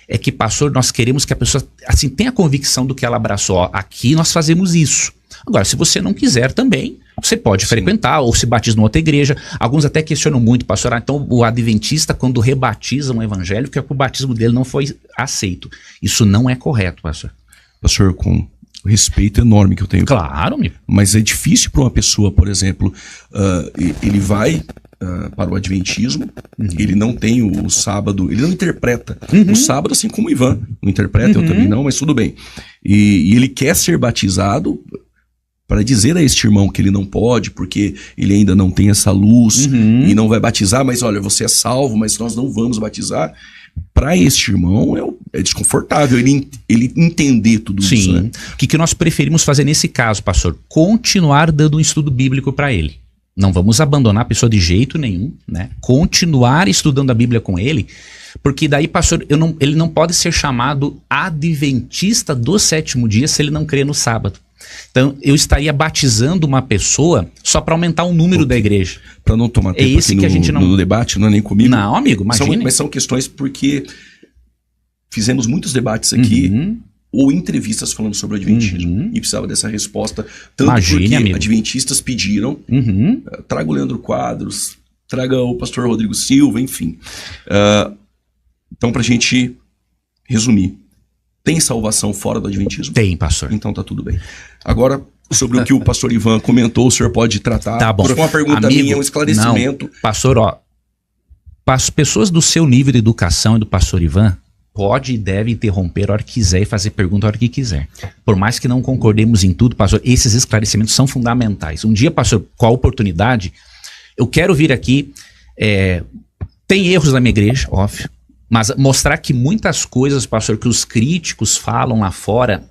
É que, pastor, nós queremos que a pessoa, assim, tenha a convicção do que ela abraçou. Ó, aqui nós fazemos isso. Agora, se você não quiser também, você pode frequentar ou se batiza em outra igreja. Alguns até questionam muito, pastor, então o adventista, quando rebatiza um evangélico, é que o batismo dele não foi aceito. Isso não é correto, pastor. Pastor, com o respeito enorme que eu tenho. Claro, amigo. Mas é difícil para uma pessoa, por exemplo, ele vai para o adventismo, ele não tem o sábado, ele não interpreta o sábado, assim como o Ivan não interpreta, eu também não, mas tudo bem. E ele quer ser batizado para dizer a este irmão que ele não pode, porque ele ainda não tem essa luz e não vai batizar, mas olha, você é salvo, mas nós não vamos batizar. Para este irmão é desconfortável ele entender tudo isso. Sim. Né? O que nós preferimos fazer nesse caso, pastor? Continuar dando um estudo bíblico para ele. Não vamos abandonar a pessoa de jeito nenhum, né? Continuar estudando a Bíblia com ele, porque daí, pastor, ele não pode ser chamado adventista do sétimo dia se ele não crê no sábado. Então, eu estaria batizando uma pessoa só para aumentar o número da igreja. Para não tomar tempo esse aqui que a gente não... no debate, não é nem comigo. Não, amigo, imagine. Mas são questões porque fizemos muitos debates aqui, ou entrevistas falando sobre o adventismo, e precisava dessa resposta, tanto Imagine, porque amigo. adventistas pediram, traga o Leandro Quadros, traga o pastor Rodrigo Silva, enfim. Então, pra gente resumir, tem salvação fora do adventismo? Tem, pastor. Então tá tudo bem. Agora, sobre o que o pastor Ivan comentou, o senhor pode tratar. Tá bom. Foi uma pergunta Amigo, minha, um esclarecimento. Não, pastor, ó, as pessoas do seu nível de educação e do pastor Ivan pode e deve interromper a hora que quiser e fazer pergunta a hora que quiser. Por mais que não concordemos em tudo, pastor, esses esclarecimentos são fundamentais. Um dia, pastor, com a oportunidade, eu quero vir aqui, tem erros na minha igreja, óbvio, mas mostrar que muitas coisas, pastor, que os críticos falam lá fora,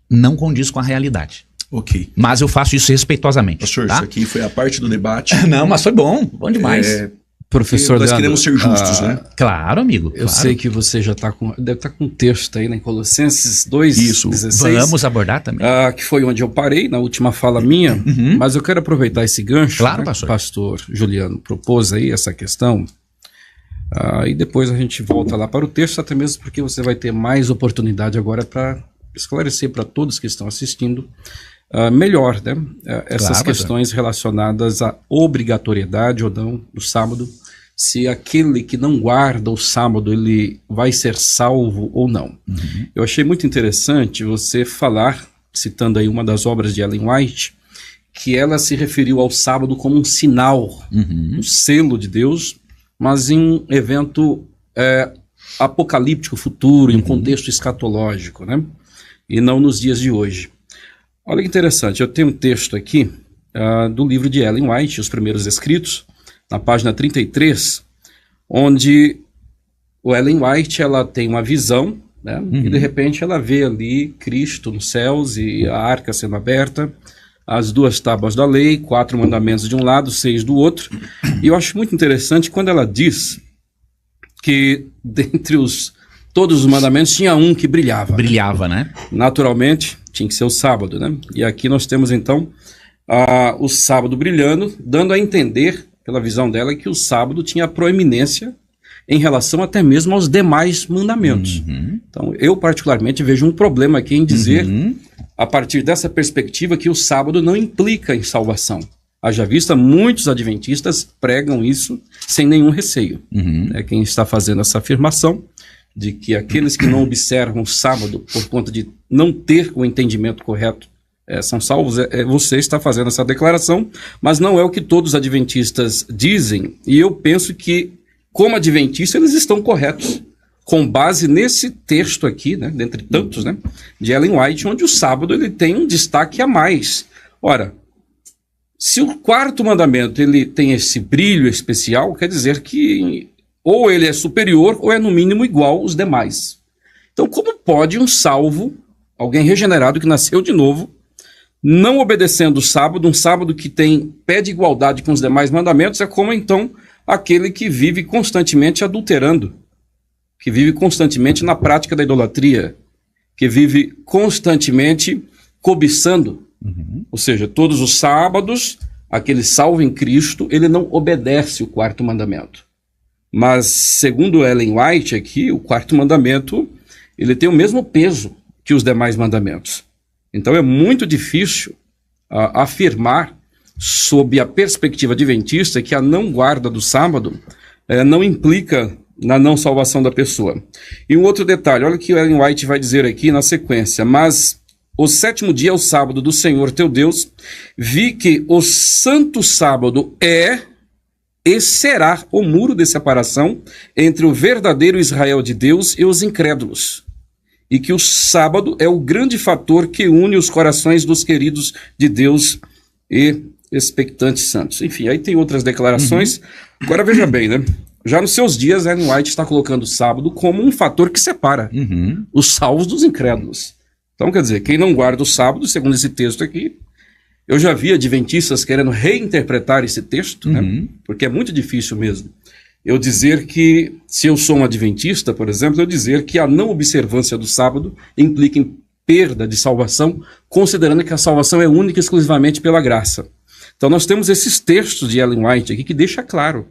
não condiz com a realidade. Ok. Mas eu faço isso respeitosamente. Pastor, tá? isso aqui foi a parte do debate. Não, mas foi bom demais. Professor Nós Leandro, queremos ser justos, né? Claro, amigo. Eu claro. sei que você já deve estar com um texto aí, né, em Colossenses 2, Isso. 16. Vamos abordar também. Que foi onde eu parei, na última fala minha, mas eu quero aproveitar esse gancho, Claro, né, pastor. que o pastor Juliano propôs aí essa questão, e depois a gente volta lá para o texto, até mesmo porque você vai ter mais oportunidade agora para esclarecer para todos que estão assistindo melhor, né? Essas Claro, questões relacionadas à obrigatoriedade ou não do sábado, se aquele que não guarda o sábado, ele vai ser salvo ou não. Eu achei muito interessante você falar, citando aí uma das obras de Ellen White, que ela se referiu ao sábado como um sinal, um selo de Deus, mas em um evento apocalíptico futuro, em um contexto escatológico, né? E não nos dias de hoje. Olha que interessante, eu tenho um texto aqui do livro de Ellen White, Os Primeiros Escritos, na página 33, onde o Ellen White ela tem uma visão, né? E de repente ela vê ali Cristo nos céus e a arca sendo aberta, as 2 tábuas da lei, 4 mandamentos de um lado, 6 do outro. E eu acho muito interessante quando ela diz que dentre todos os mandamentos tinha um que brilhava. Brilhava, né? Naturalmente, tinha que ser o sábado, né? E aqui nós temos então o sábado brilhando, dando a entender, pela visão dela, que o sábado tinha proeminência em relação até mesmo aos demais mandamentos. Então, eu particularmente vejo um problema aqui em dizer, a partir dessa perspectiva, que o sábado não implica em salvação. Haja vista, muitos adventistas pregam isso sem nenhum receio. Quem está fazendo essa afirmação de que aqueles que não observam o sábado por conta de não ter o entendimento correto são salvos, você está fazendo essa declaração, mas não é o que todos os adventistas dizem, e eu penso que, como adventistas, eles estão corretos, com base nesse texto aqui, né, dentre tantos, né, de Ellen White, onde o sábado ele tem um destaque a mais. Ora, se o 4º mandamento ele tem esse brilho especial, quer dizer que ou ele é superior ou é no mínimo igual aos demais. Então, como pode um salvo, alguém regenerado que nasceu de novo, não obedecendo o sábado, um sábado que tem pé de igualdade com os demais mandamentos, é como então aquele que vive constantemente adulterando, que vive constantemente na prática da idolatria, que vive constantemente cobiçando. Ou seja, todos os sábados, aquele salvo em Cristo, ele não obedece o 4º mandamento. Mas, segundo Ellen White aqui, o 4º mandamento, ele tem o mesmo peso que os demais mandamentos. Então é muito difícil afirmar, sob a perspectiva adventista, que a não guarda do sábado não implica na não salvação da pessoa. E um outro detalhe, olha o que Ellen White vai dizer aqui na sequência: mas o 7º dia é o sábado do Senhor teu Deus, vi que o santo sábado é e será o muro de separação entre o verdadeiro Israel de Deus e os incrédulos, e que o sábado é o grande fator que une os corações dos queridos de Deus e expectantes santos. Enfim, aí tem outras declarações. Agora veja bem, né? Já nos seus dias, Ellen White está colocando o sábado como um fator que separa os salvos dos incrédulos. Então, quer dizer, quem não guarda o sábado, segundo esse texto aqui, eu já vi adventistas querendo reinterpretar esse texto, né? Porque é muito difícil mesmo. Eu dizer que, se eu sou um adventista, por exemplo, eu dizer que a não observância do sábado implica em perda de salvação, considerando que a salvação é única e exclusivamente pela graça. Então nós temos esses textos de Ellen White aqui que deixa claro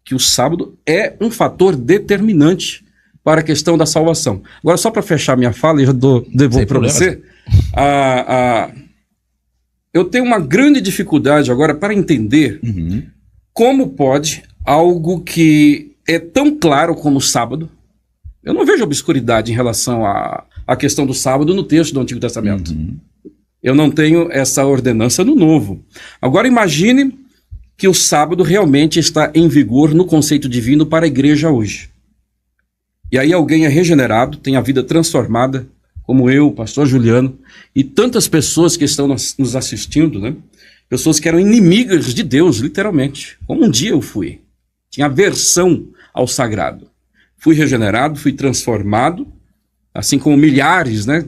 que o sábado é um fator determinante para a questão da salvação. Agora, só para fechar minha fala, e já devolvo para você, eu tenho uma grande dificuldade agora para entender como pode algo que é tão claro como o sábado. Eu não vejo obscuridade em relação à questão do sábado no texto do Antigo Testamento. Eu não tenho essa ordenança no Novo. Agora imagine que o sábado realmente está em vigor no conceito divino para a igreja hoje. E aí alguém é regenerado, tem a vida transformada, como eu, o pastor Juliano, e tantas pessoas que estão nos assistindo, né? Pessoas que eram inimigas de Deus, literalmente, como um dia eu fui. Tinha aversão ao sagrado. Fui regenerado, fui transformado, assim como milhares, né?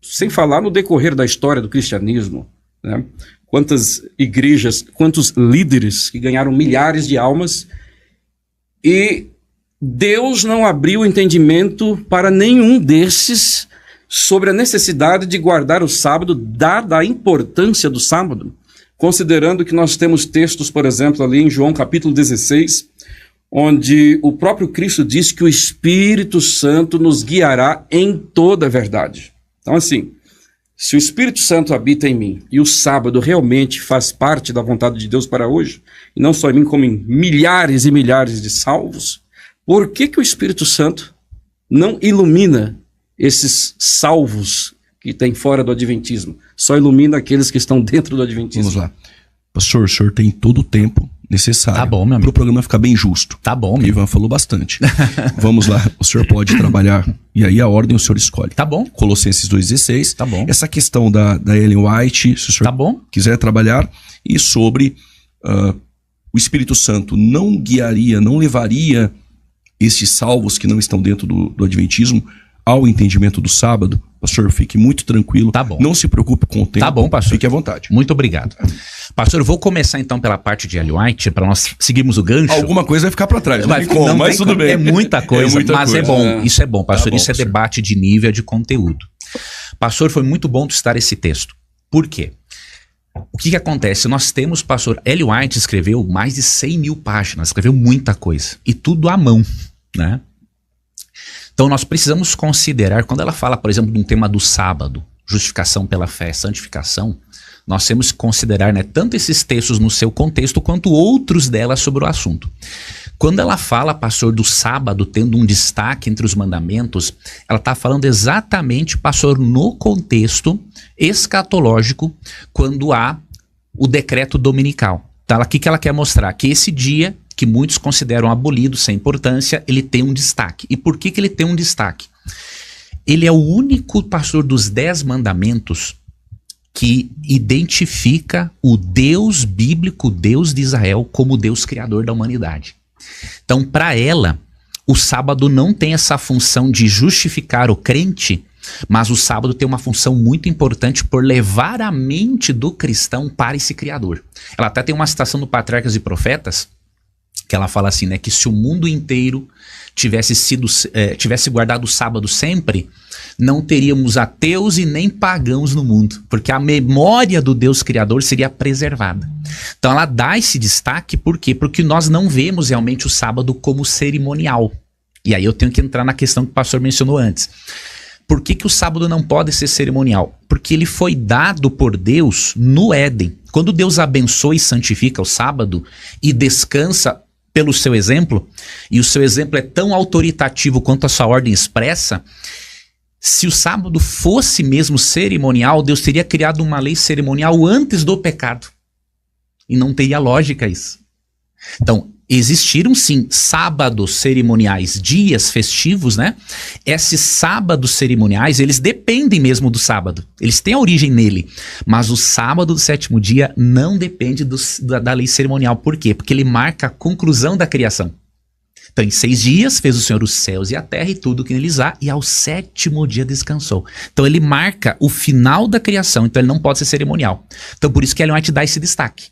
Sem falar no decorrer da história do cristianismo, né? Quantas igrejas, quantos líderes que ganharam milhares de almas, e Deus não abriu o entendimento para nenhum desses sobre a necessidade de guardar o sábado, dada a importância do sábado, considerando que nós temos textos, por exemplo, ali em João capítulo 16, onde o próprio Cristo diz que o Espírito Santo nos guiará em toda a verdade. Então, assim, Se o Espírito Santo habita em mim e o sábado realmente faz parte da vontade de Deus para hoje, e não só em mim, como em milhares e milhares de salvos, por que o Espírito Santo não ilumina esses salvos que tem fora do Adventismo? Só ilumina aqueles que estão dentro do Adventismo. Vamos lá. Pastor, o senhor tem todo o tempo necessário Tá bom, meu amigo. para o programa ficar bem justo. Tá bom, O meu. Ivan falou bastante. Vamos lá, o senhor pode trabalhar, e aí a ordem o senhor escolhe. Tá bom, Colossenses 2,16. tá bom. Essa questão da Ellen White, se o senhor Tá bom? quiser trabalhar, e sobre o Espírito Santo não guiaria, não levaria estes salvos que não estão dentro do Adventismo ao entendimento do sábado. Pastor, fique muito tranquilo. Tá bom. Não se preocupe com o tempo. Tá bom, pastor. Fique à vontade. Muito obrigado. Pastor, eu vou começar então pela parte de Ellen White, para nós seguirmos o gancho. Alguma coisa vai ficar para trás, não Vai- tem como, não mas tem tudo como. bem. É muita coisa, mas é bom. Isso é bom, pastor. Tá bom, Isso é pastor. debate de nível, de conteúdo. Pastor, foi muito bom tu citar esse texto. Por quê? O que acontece? Nós temos, pastor, Ellen White escreveu mais de 100 mil páginas, escreveu muita coisa. E tudo à mão, né? Então nós precisamos considerar, quando ela fala, por exemplo, de um tema do sábado, justificação pela fé, santificação, nós temos que considerar, né, tanto esses textos no seu contexto, quanto outros dela sobre o assunto. Quando ela fala, pastor, do sábado tendo um destaque entre os mandamentos, ela está falando exatamente, pastor, no contexto escatológico, quando há o decreto dominical. Então, o que ela quer mostrar? Que esse dia, que muitos consideram abolido, sem importância, ele tem um destaque. E por que ele tem um destaque? Ele é o único, pastor, dos 10 mandamentos que identifica o Deus bíblico, Deus de Israel, como Deus criador da humanidade. Então, para ela, o sábado não tem essa função de justificar o crente, mas o sábado tem uma função muito importante por levar a mente do cristão para esse criador. Ela até tem uma citação do Patriarcas e Profetas, que ela fala assim, né, que se o mundo inteiro tivesse guardado o sábado sempre, não teríamos ateus e nem pagãos no mundo, porque a memória do Deus Criador seria preservada. Então ela dá esse destaque, por quê? Porque nós não vemos realmente o sábado como cerimonial. E aí eu tenho que entrar na questão que o pastor mencionou antes. Por que o sábado não pode ser cerimonial? Porque ele foi dado por Deus no Éden. Quando Deus abençoa e santifica o sábado e descansa pelo seu exemplo, e o seu exemplo é tão autoritativo quanto a sua ordem expressa, se o sábado fosse mesmo cerimonial, Deus teria criado uma lei cerimonial antes do pecado. E não teria lógica isso. Então, existiram sim sábados cerimoniais, dias festivos, né? Esses sábados cerimoniais, eles dependem mesmo do sábado. Eles têm a origem nele. Mas o sábado do 7º dia não depende da lei cerimonial. Por quê? Porque ele marca a conclusão da criação. Então, em 6 dias fez o Senhor os céus e a terra e tudo que neles há, e ao 7º dia descansou. Então, ele marca o final da criação, então ele não pode ser cerimonial. Então, por isso que Ellen White dá esse destaque.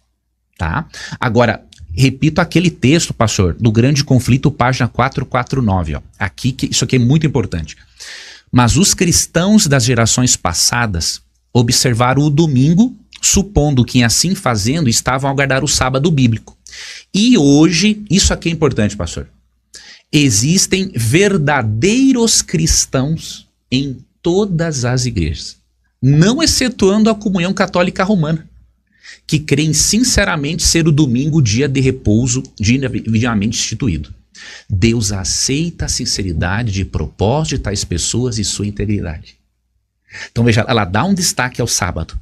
Tá? Agora, repito aquele texto, pastor, do Grande Conflito, página 449. Ó. Isso aqui é muito importante. Mas os cristãos das gerações passadas observaram o domingo, supondo que assim fazendo estavam a guardar o sábado bíblico. E hoje, isso aqui é importante, pastor, existem verdadeiros cristãos em todas as igrejas, não excetuando a comunhão católica romana, que creem sinceramente ser o domingo o dia de repouso divinamente instituído. Deus aceita a sinceridade de propósito de tais pessoas e sua integridade. Então veja, ela dá um destaque ao sábado,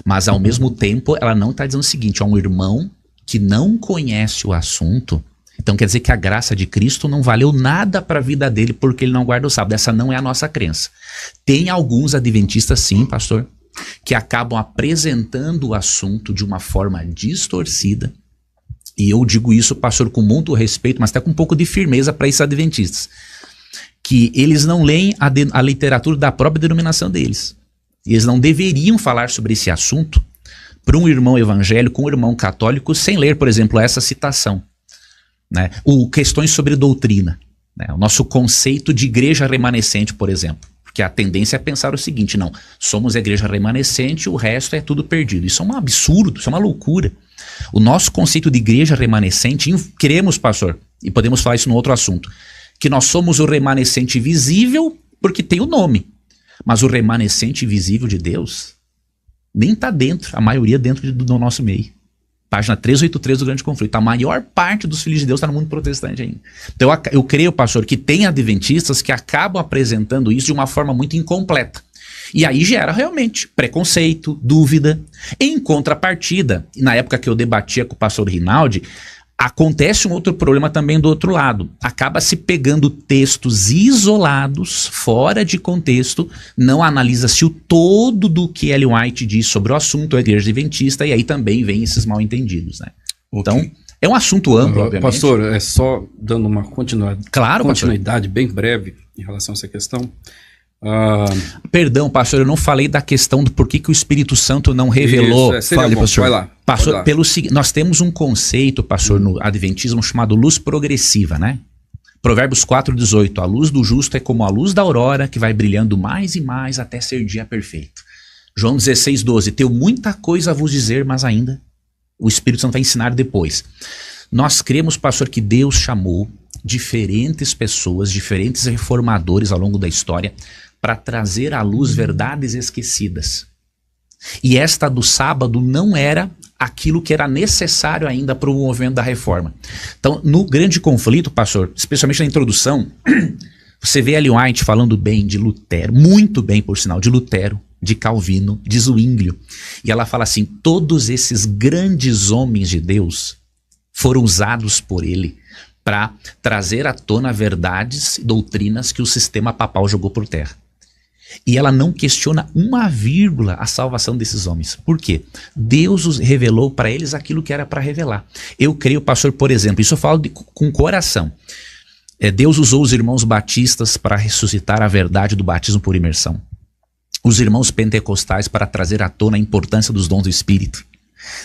mas ao mesmo tempo ela não está dizendo o seguinte, um irmão que não conhece o assunto, então quer dizer que a graça de Cristo não valeu nada para a vida dele porque ele não guarda o sábado. Essa não é a nossa crença. Tem alguns adventistas sim, pastor, que acabam apresentando o assunto de uma forma distorcida, e eu digo isso, pastor, com muito respeito, mas até com um pouco de firmeza para esses adventistas, que eles não leem a literatura da própria denominação deles. Eles não deveriam falar sobre esse assunto para um irmão evangélico, um irmão católico, sem ler, por exemplo, essa citação, né? Questões sobre doutrina, né? O nosso conceito de igreja remanescente, por exemplo. Porque a tendência é pensar o seguinte, não, somos a igreja remanescente, o resto é tudo perdido. Isso é um absurdo, isso é uma loucura. O nosso conceito de igreja remanescente, queremos, pastor, e podemos falar isso no outro assunto, que nós somos o remanescente visível porque tem o nome. Mas o remanescente invisível de Deus nem está dentro, a maioria dentro do nosso meio. Página 383 do Grande Conflito. A maior parte dos filhos de Deus está no mundo protestante ainda. Então eu creio, pastor, que tem adventistas que acabam apresentando isso de uma forma muito incompleta. E aí gera realmente preconceito, dúvida. Em contrapartida, na época que eu debatia com o pastor Rinaldi, acontece um outro problema também do outro lado. Acaba se pegando textos isolados, fora de contexto, não analisa-se o todo do que Ellen White diz sobre o assunto, a igreja adventista, e aí também vem esses mal-entendidos, né? Okay. Então, é um assunto amplo, obviamente. Pastor, é só dando uma continuidade bem breve em relação a essa questão. Perdão, pastor, eu não falei da questão do porquê que o Espírito Santo não revelou. Isso, Fale, pastor. Vai lá. Pastor, nós temos um conceito, pastor, no Adventismo chamado luz progressiva, né? Provérbios 4:18, a luz do justo é como a luz da aurora que vai brilhando mais e mais até ser dia perfeito. João 16:12, tenho muita coisa a vos dizer, mas ainda o Espírito Santo vai ensinar depois. Nós cremos, pastor, que Deus chamou diferentes pessoas, diferentes reformadores ao longo da história para trazer à luz verdades esquecidas. E esta do sábado não era aquilo que era necessário ainda para o movimento da reforma. Então, no Grande Conflito, pastor, especialmente na introdução, você vê Ellen White falando bem de Lutero, muito bem, por sinal, de Lutero, de Calvino, de Zwinglio. E ela fala assim, todos esses grandes homens de Deus foram usados por ele para trazer à tona verdades e doutrinas que o sistema papal jogou por terra. E ela não questiona uma vírgula a salvação desses homens. Por quê? Deus os revelou para eles aquilo que era para revelar. Eu creio, pastor, por exemplo, isso eu falo com coração. Deus usou os irmãos batistas para ressuscitar a verdade do batismo por imersão. Os irmãos pentecostais para trazer à tona a importância dos dons do Espírito.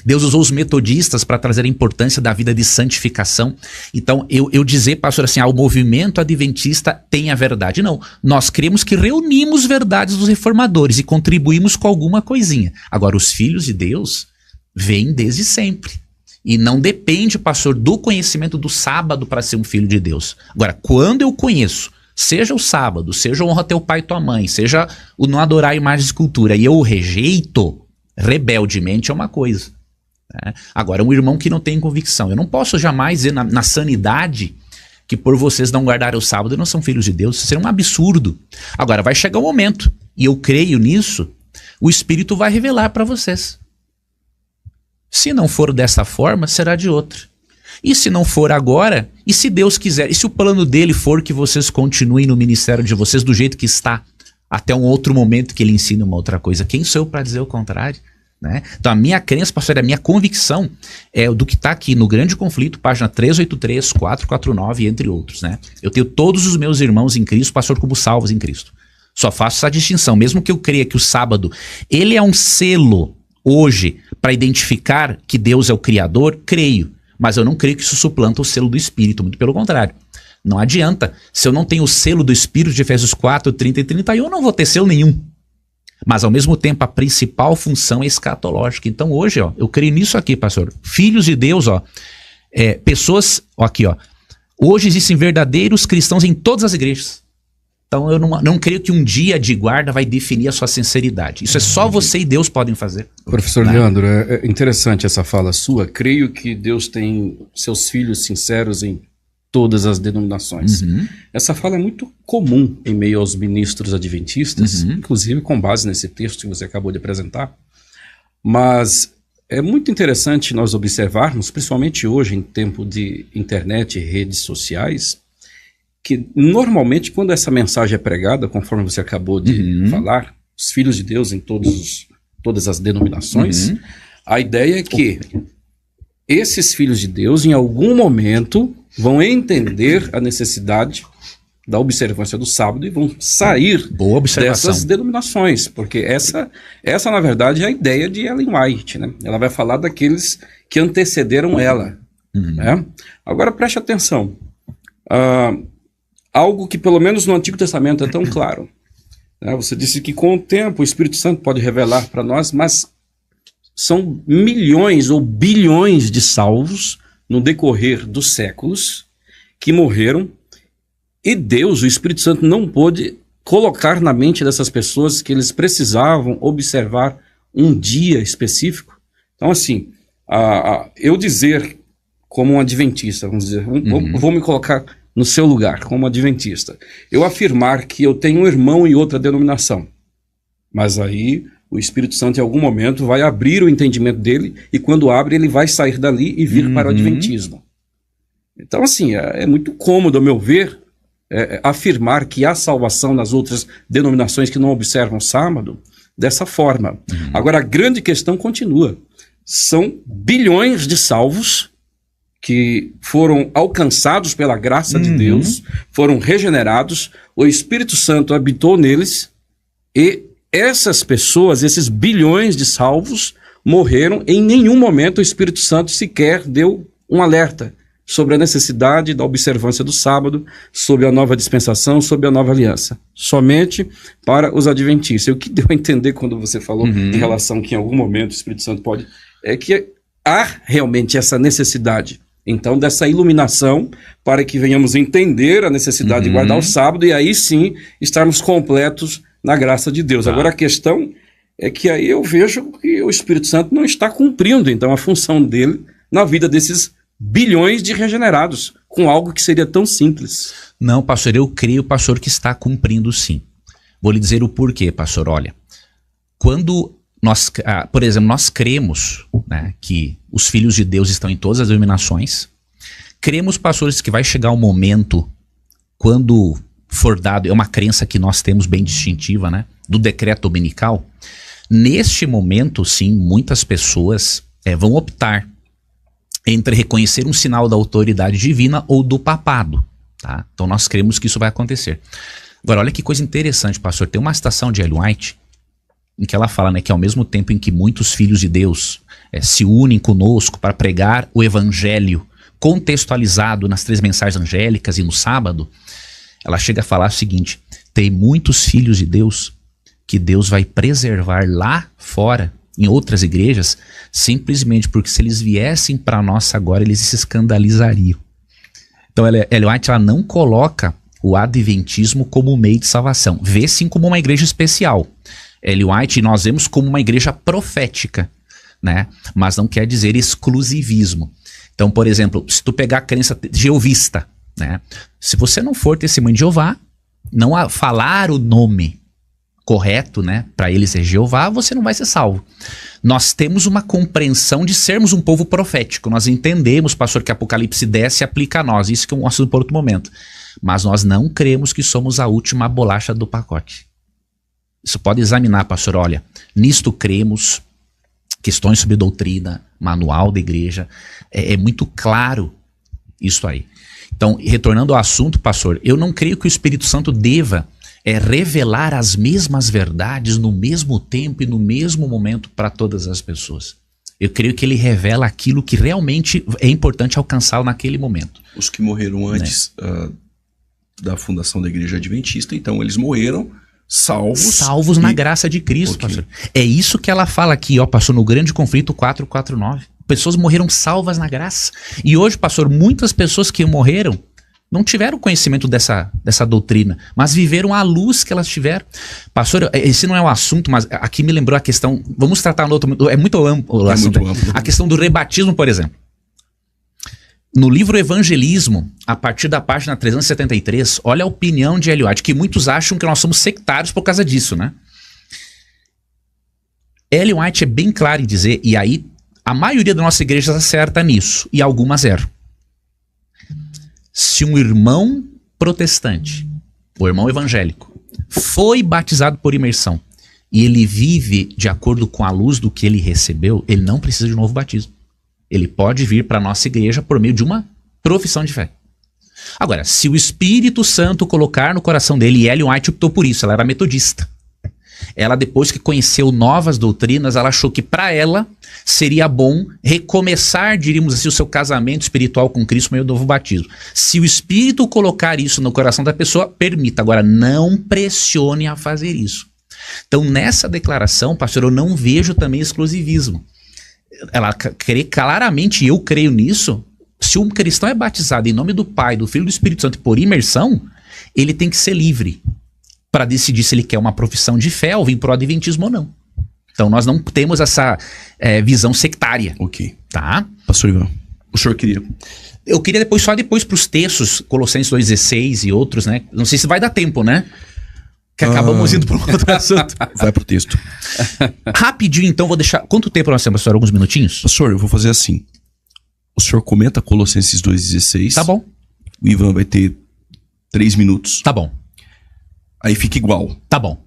Deus usou os metodistas para trazer a importância da vida de santificação. Então, eu dizer, pastor, assim, o movimento adventista tem a verdade. Não, nós cremos que reunimos verdades dos reformadores e contribuímos com alguma coisinha. Agora, os filhos de Deus vêm desde sempre. E não depende, pastor, do conhecimento do sábado para ser um filho de Deus. Agora, quando eu conheço, seja o sábado, seja honra teu pai e tua mãe, seja o não adorar imagem de escultura, e eu o rejeito rebeldemente, é uma coisa. Né? Agora, um irmão que não tem convicção, eu não posso jamais dizer na sanidade que por vocês não guardarem o sábado não são filhos de Deus. Isso seria um absurdo. Agora, vai chegar um momento, e eu creio nisso, o Espírito vai revelar para vocês. Se não for dessa forma, será de outra. E se não for agora, e se Deus quiser, e se o plano dele for que vocês continuem no ministério de vocês do jeito que está, até um outro momento que ele ensine uma outra coisa. Quem sou eu para dizer o contrário? Né? Então a minha crença, pastor, a minha convicção é do que está aqui no Grande Conflito, página 383, 449, entre outros. Né? Eu tenho todos os meus irmãos em Cristo, pastor, como salvos em Cristo. Só faço essa distinção. Mesmo que eu creia que o sábado, ele é um selo hoje para identificar que Deus é o Criador, creio. Mas eu não creio que isso suplanta o selo do Espírito, muito pelo contrário. Não adianta. Se eu não tenho o selo do Espírito de Efésios 4, 30 e 31, eu não vou ter selo nenhum. Mas ao mesmo tempo a principal função é escatológica. Então hoje, ó, eu creio nisso aqui, pastor. Filhos de Deus, ó, pessoas, ó, aqui, ó. Hoje existem verdadeiros cristãos em todas as igrejas. Então eu não creio que um dia de guarda vai definir a sua sinceridade. Isso é só você e Deus podem fazer. Professor Leandro, é interessante essa fala sua. Creio que Deus tem seus filhos sinceros em todas as denominações. Uhum. Essa fala é muito comum em meio aos ministros adventistas, inclusive com base nesse texto que você acabou de apresentar. Mas é muito interessante nós observarmos, principalmente hoje em tempo de internet e redes sociais, que normalmente quando essa mensagem é pregada, conforme você acabou de falar, os filhos de Deus em todas as denominações, a ideia é que esses filhos de Deus em algum momento vão entender a necessidade da observância do sábado e vão sair dessas denominações, porque essa na verdade é a ideia de Ellen White, né? Ela vai falar daqueles que antecederam ela. Né? Agora preste atenção, algo que pelo menos no Antigo Testamento é tão claro, né? Você disse que com o tempo o Espírito Santo pode revelar para nós, mas são milhões ou bilhões de salvos no decorrer dos séculos que morreram e Deus, o Espírito Santo, não pôde colocar na mente dessas pessoas que eles precisavam observar um dia específico. Então, assim, eu dizer como um adventista, vamos dizer, vou me colocar no seu lugar, como adventista. Eu afirmar que eu tenho um irmão em outra denominação, mas aí o Espírito Santo em algum momento vai abrir o entendimento dele, e quando abre ele vai sair dali e vir para o adventismo. Então, assim, é muito cômodo, ao meu ver, afirmar que há salvação nas outras denominações que não observam sábado dessa forma. Agora, a grande questão continua. São bilhões de salvos que foram alcançados pela graça de Deus, foram regenerados, o Espírito Santo habitou neles, e essas pessoas, esses bilhões de salvos, morreram. Em nenhum momento o Espírito Santo sequer deu um alerta sobre a necessidade da observância do sábado, sobre a nova dispensação, sobre a nova aliança. Somente para os adventistas. O que deu a entender quando você falou em relação que em algum momento o Espírito Santo pode... É que há realmente essa necessidade, então, dessa iluminação, para que venhamos entender a necessidade de guardar o sábado, e aí sim estarmos completos na graça de Deus. Agora a questão é que aí eu vejo que o Espírito Santo não está cumprindo, então, a função dele na vida desses bilhões de regenerados, com algo que seria tão simples. Não, pastor, eu creio, pastor, que está cumprindo sim. Vou lhe dizer o porquê, pastor. Olha, quando nós, por exemplo, nós cremos, né, que os filhos de Deus estão em todas as denominações, cremos, pastores, que vai chegar um momento, quando for dado, é uma crença que nós temos bem distintiva, né, do decreto dominical. Neste momento, sim, muitas pessoas vão optar entre reconhecer um sinal da autoridade divina ou do papado, tá? Então nós cremos que isso vai acontecer. Agora, olha que coisa interessante, pastor. Tem uma citação de Ellen White em que ela fala, né, que ao mesmo tempo em que muitos filhos de Deus se unem conosco para pregar o evangelho contextualizado nas 3 mensagens angélicas e no sábado, ela chega a falar o seguinte: tem muitos filhos de Deus que Deus vai preservar lá fora, em outras igrejas, simplesmente porque se eles viessem para nós agora, eles se escandalizariam. Então, Ellen White, ela não coloca o adventismo como meio de salvação. Vê sim como uma igreja especial. Ellen White nós vemos como uma igreja profética, né? Mas não quer dizer exclusivismo. Então, por exemplo, se tu pegar a crença jeovista, né? Se você não for testemunho de Jeová, não falar o nome correto, né, para eles é Jeová, você não vai ser salvo. Nós temos uma compreensão de sermos um povo profético. Nós entendemos, pastor, que Apocalipse 10 se aplica a nós. Isso que é um assunto por outro momento. Mas nós não cremos que somos a última bolacha do pacote. Isso pode examinar, pastor. Olha, nisto cremos, questões sobre doutrina, manual da igreja. É muito claro isso aí. Então, retornando ao assunto, pastor, eu não creio que o Espírito Santo deva revelar as mesmas verdades no mesmo tempo e no mesmo momento para todas as pessoas. Eu creio que ele revela aquilo que realmente é importante alcançá-lo naquele momento. Os que morreram antes da fundação da Igreja Adventista, então eles morreram salvos na graça de Cristo, pastor. É isso que ela fala aqui, ó, pastor, no grande conflito 449. Pessoas morreram salvas na graça. E hoje, pastor, muitas pessoas que morreram não tiveram conhecimento dessa doutrina, mas viveram a luz que elas tiveram. Pastor, esse não é um assunto, mas aqui me lembrou a questão, vamos tratar no outro, é muito amplo o assunto. Muito amplo. A questão do rebatismo, por exemplo. No livro Evangelismo, a partir da página 373, olha a opinião de Ellen White, que muitos acham que nós somos sectários por causa disso, né? Ellen White é bem clara em dizer, e aí a maioria da nossa igreja acerta nisso, e algumas erram. Se um irmão protestante, ou irmão evangélico, foi batizado por imersão e ele vive de acordo com a luz do que ele recebeu, ele não precisa de novo batismo. Ele pode vir para a nossa igreja por meio de uma profissão de fé. Agora, se o Espírito Santo colocar no coração dele, e Ellen White optou por isso, ela era metodista. Ela, depois que conheceu novas doutrinas, ela achou que para ela seria bom recomeçar, diríamos assim, o seu casamento espiritual com Cristo por meio do novo batismo. Se o Espírito colocar isso no coração da pessoa, permita. Agora, não pressione a fazer isso. Então, nessa declaração, pastor, eu não vejo também exclusivismo. Ela crê claramente, e eu creio nisso, se um cristão é batizado em nome do Pai, do Filho e do Espírito Santo por imersão, ele tem que ser livre para decidir se ele quer uma profissão de fé ou vir pro adventismo ou não. Então nós não temos essa visão sectária. Ok. Tá? Pastor Ivan, o senhor queria... Eu queria só depois para os textos, Colossenses 2,16 e outros, né? Não sei se vai dar tempo, né? Que acabamos indo para outro assunto. Vai pro texto. Rapidinho, então, vou deixar... Quanto tempo nós temos, pastor? Alguns minutinhos? Pastor, eu vou fazer assim. O senhor comenta Colossenses 2,16. Tá bom. O Ivan vai ter 3 minutos. Tá bom. Aí fica igual. Tá bom.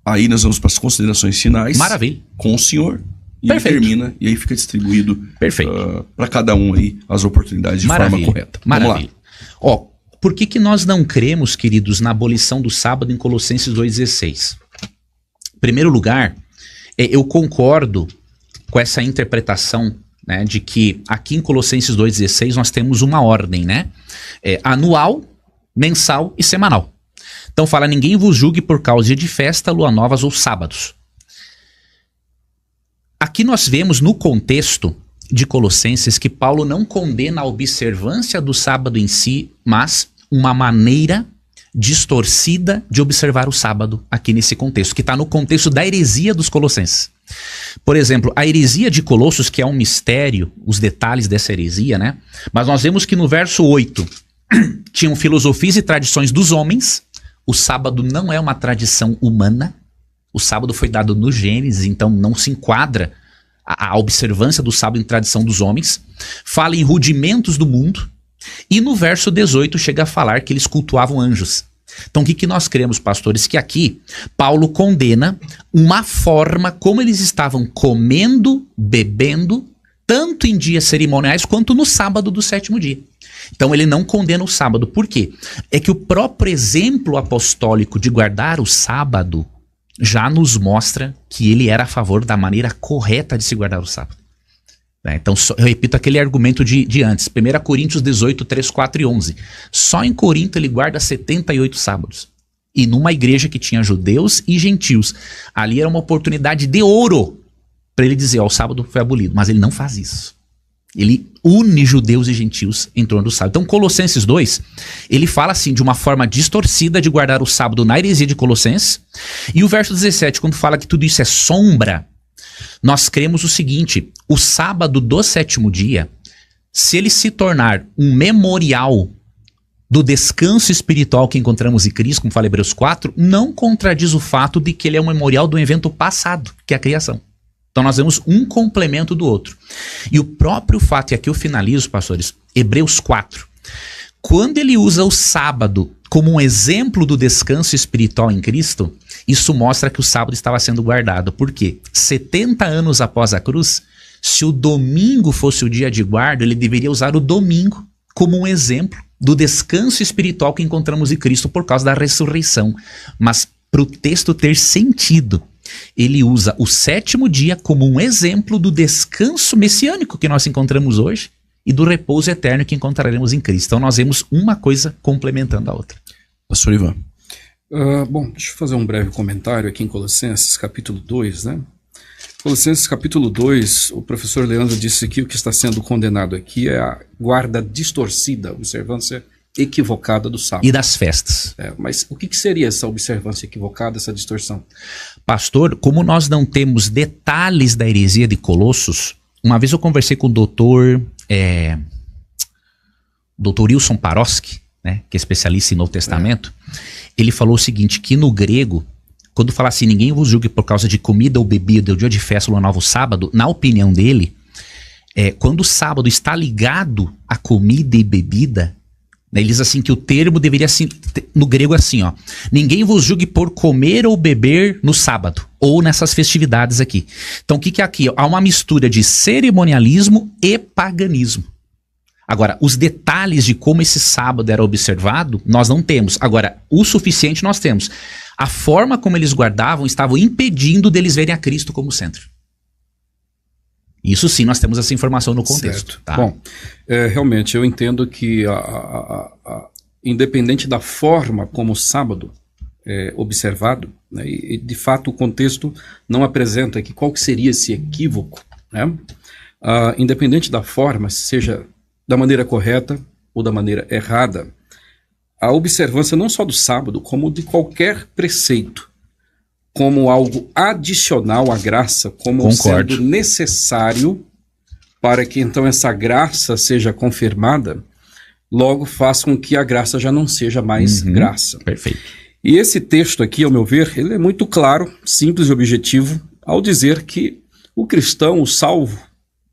Aí nós vamos para as considerações finais. Maravilha. Com o senhor. E Perfeito. ele termina. E aí fica distribuído Perfeito. para cada um aí as oportunidades de forma correta. Maravilha. Vamos lá. Ó, por que nós não cremos, queridos, na abolição do sábado em Colossenses 2,16? Em primeiro lugar, eu concordo com essa interpretação, né, de que aqui em Colossenses 2,16 nós temos uma ordem, né? Anual, mensal e semanal. Então fala, ninguém vos julgue por causa de festa, lua novas ou sábados. Aqui nós vemos no contexto de Colossenses que Paulo não condena a observância do sábado em si, mas uma maneira distorcida de observar o sábado aqui nesse contexto, que está no contexto da heresia dos colossenses. Por exemplo, a heresia de Colossos, que é um mistério, os detalhes dessa heresia, né? Mas nós vemos que no verso 8 tinham filosofias e tradições dos homens. O sábado não é uma tradição humana. O sábado foi dado no Gênesis, então não se enquadra a observância do sábado em tradição dos homens. Fala em rudimentos do mundo. E no verso 18 chega a falar que eles cultuavam anjos. Então o que nós cremos, pastores? Que aqui Paulo condena uma forma como eles estavam comendo, bebendo, tanto em dias cerimoniais quanto no sábado do 7º dia. Então ele não condena o sábado. Por quê? É que o próprio exemplo apostólico de guardar o sábado já nos mostra que ele era a favor da maneira correta de se guardar o sábado. Então, eu repito aquele argumento de antes. 1 Coríntios 18, 3, 4 e 11. Só em Corinto ele guarda 78 sábados. E numa igreja que tinha judeus e gentios. Ali era uma oportunidade de ouro para ele dizer, o sábado foi abolido. Mas ele não faz isso. Ele une judeus e gentios em torno do sábado. Então, Colossenses 2, ele fala assim, de uma forma distorcida de guardar o sábado na heresia de Colossenses. E o verso 17, quando fala que tudo isso é sombra, nós cremos o seguinte, o sábado do 7º dia, se ele se tornar um memorial do descanso espiritual que encontramos em Cristo, como fala Hebreus 4, não contradiz o fato de que ele é um memorial do evento passado, que é a criação. Então nós vemos um complemento do outro. E o próprio fato, e aqui eu finalizo, pastores, Hebreus 4, quando ele usa o sábado como um exemplo do descanso espiritual em Cristo, isso mostra que o sábado estava sendo guardado. Por quê? 70 anos após a cruz, se o domingo fosse o dia de guarda, ele deveria usar o domingo como um exemplo do descanso espiritual que encontramos em Cristo por causa da ressurreição. Mas para o texto ter sentido, ele usa o 7º dia como um exemplo do descanso messiânico que nós encontramos hoje e do repouso eterno que encontraremos em Cristo. Então nós vemos uma coisa complementando a outra. Pastor Ivan. Bom, deixa eu fazer um breve comentário aqui em Colossenses, capítulo 2, né? Colossenses, capítulo 2, o professor Leandro disse que o que está sendo condenado aqui é a guarda distorcida, a observância equivocada do sábado. E das festas. Mas o que seria essa observância equivocada, essa distorção? Pastor, como nós não temos detalhes da heresia de Colossos, uma vez eu conversei com o doutor Wilson Paroski, né, que é especialista em Novo Testamento. Ele falou o seguinte, que no grego, quando fala assim, ninguém vos julgue por causa de comida ou bebida, ou dia de festa, ou novo sábado, na opinião dele, quando o sábado está ligado a comida e bebida, né, ele diz assim que o termo deveria assim, no grego assim, ó, ninguém vos julgue por comer ou beber no sábado, ou nessas festividades aqui. Então o que é aqui? Há uma mistura de cerimonialismo e paganismo. Agora, os detalhes de como esse sábado era observado, nós não temos. Agora, o suficiente nós temos. A forma como eles guardavam estava impedindo deles verem a Cristo como centro. Isso sim, nós temos essa informação no contexto. Tá? Bom, realmente eu entendo que independente da forma como o sábado é observado, né, e de fato o contexto não apresenta aqui qual que seria esse equívoco, né? Independente da forma, seja da maneira correta ou da maneira errada, a observância não só do sábado, como de qualquer preceito, como algo adicional à graça, como Concordo. sendo necessário para que então essa graça seja confirmada, logo faz com que a graça já não seja mais graça. Perfeito. E esse texto aqui, ao meu ver, ele é muito claro, simples e objetivo, ao dizer que o cristão, o salvo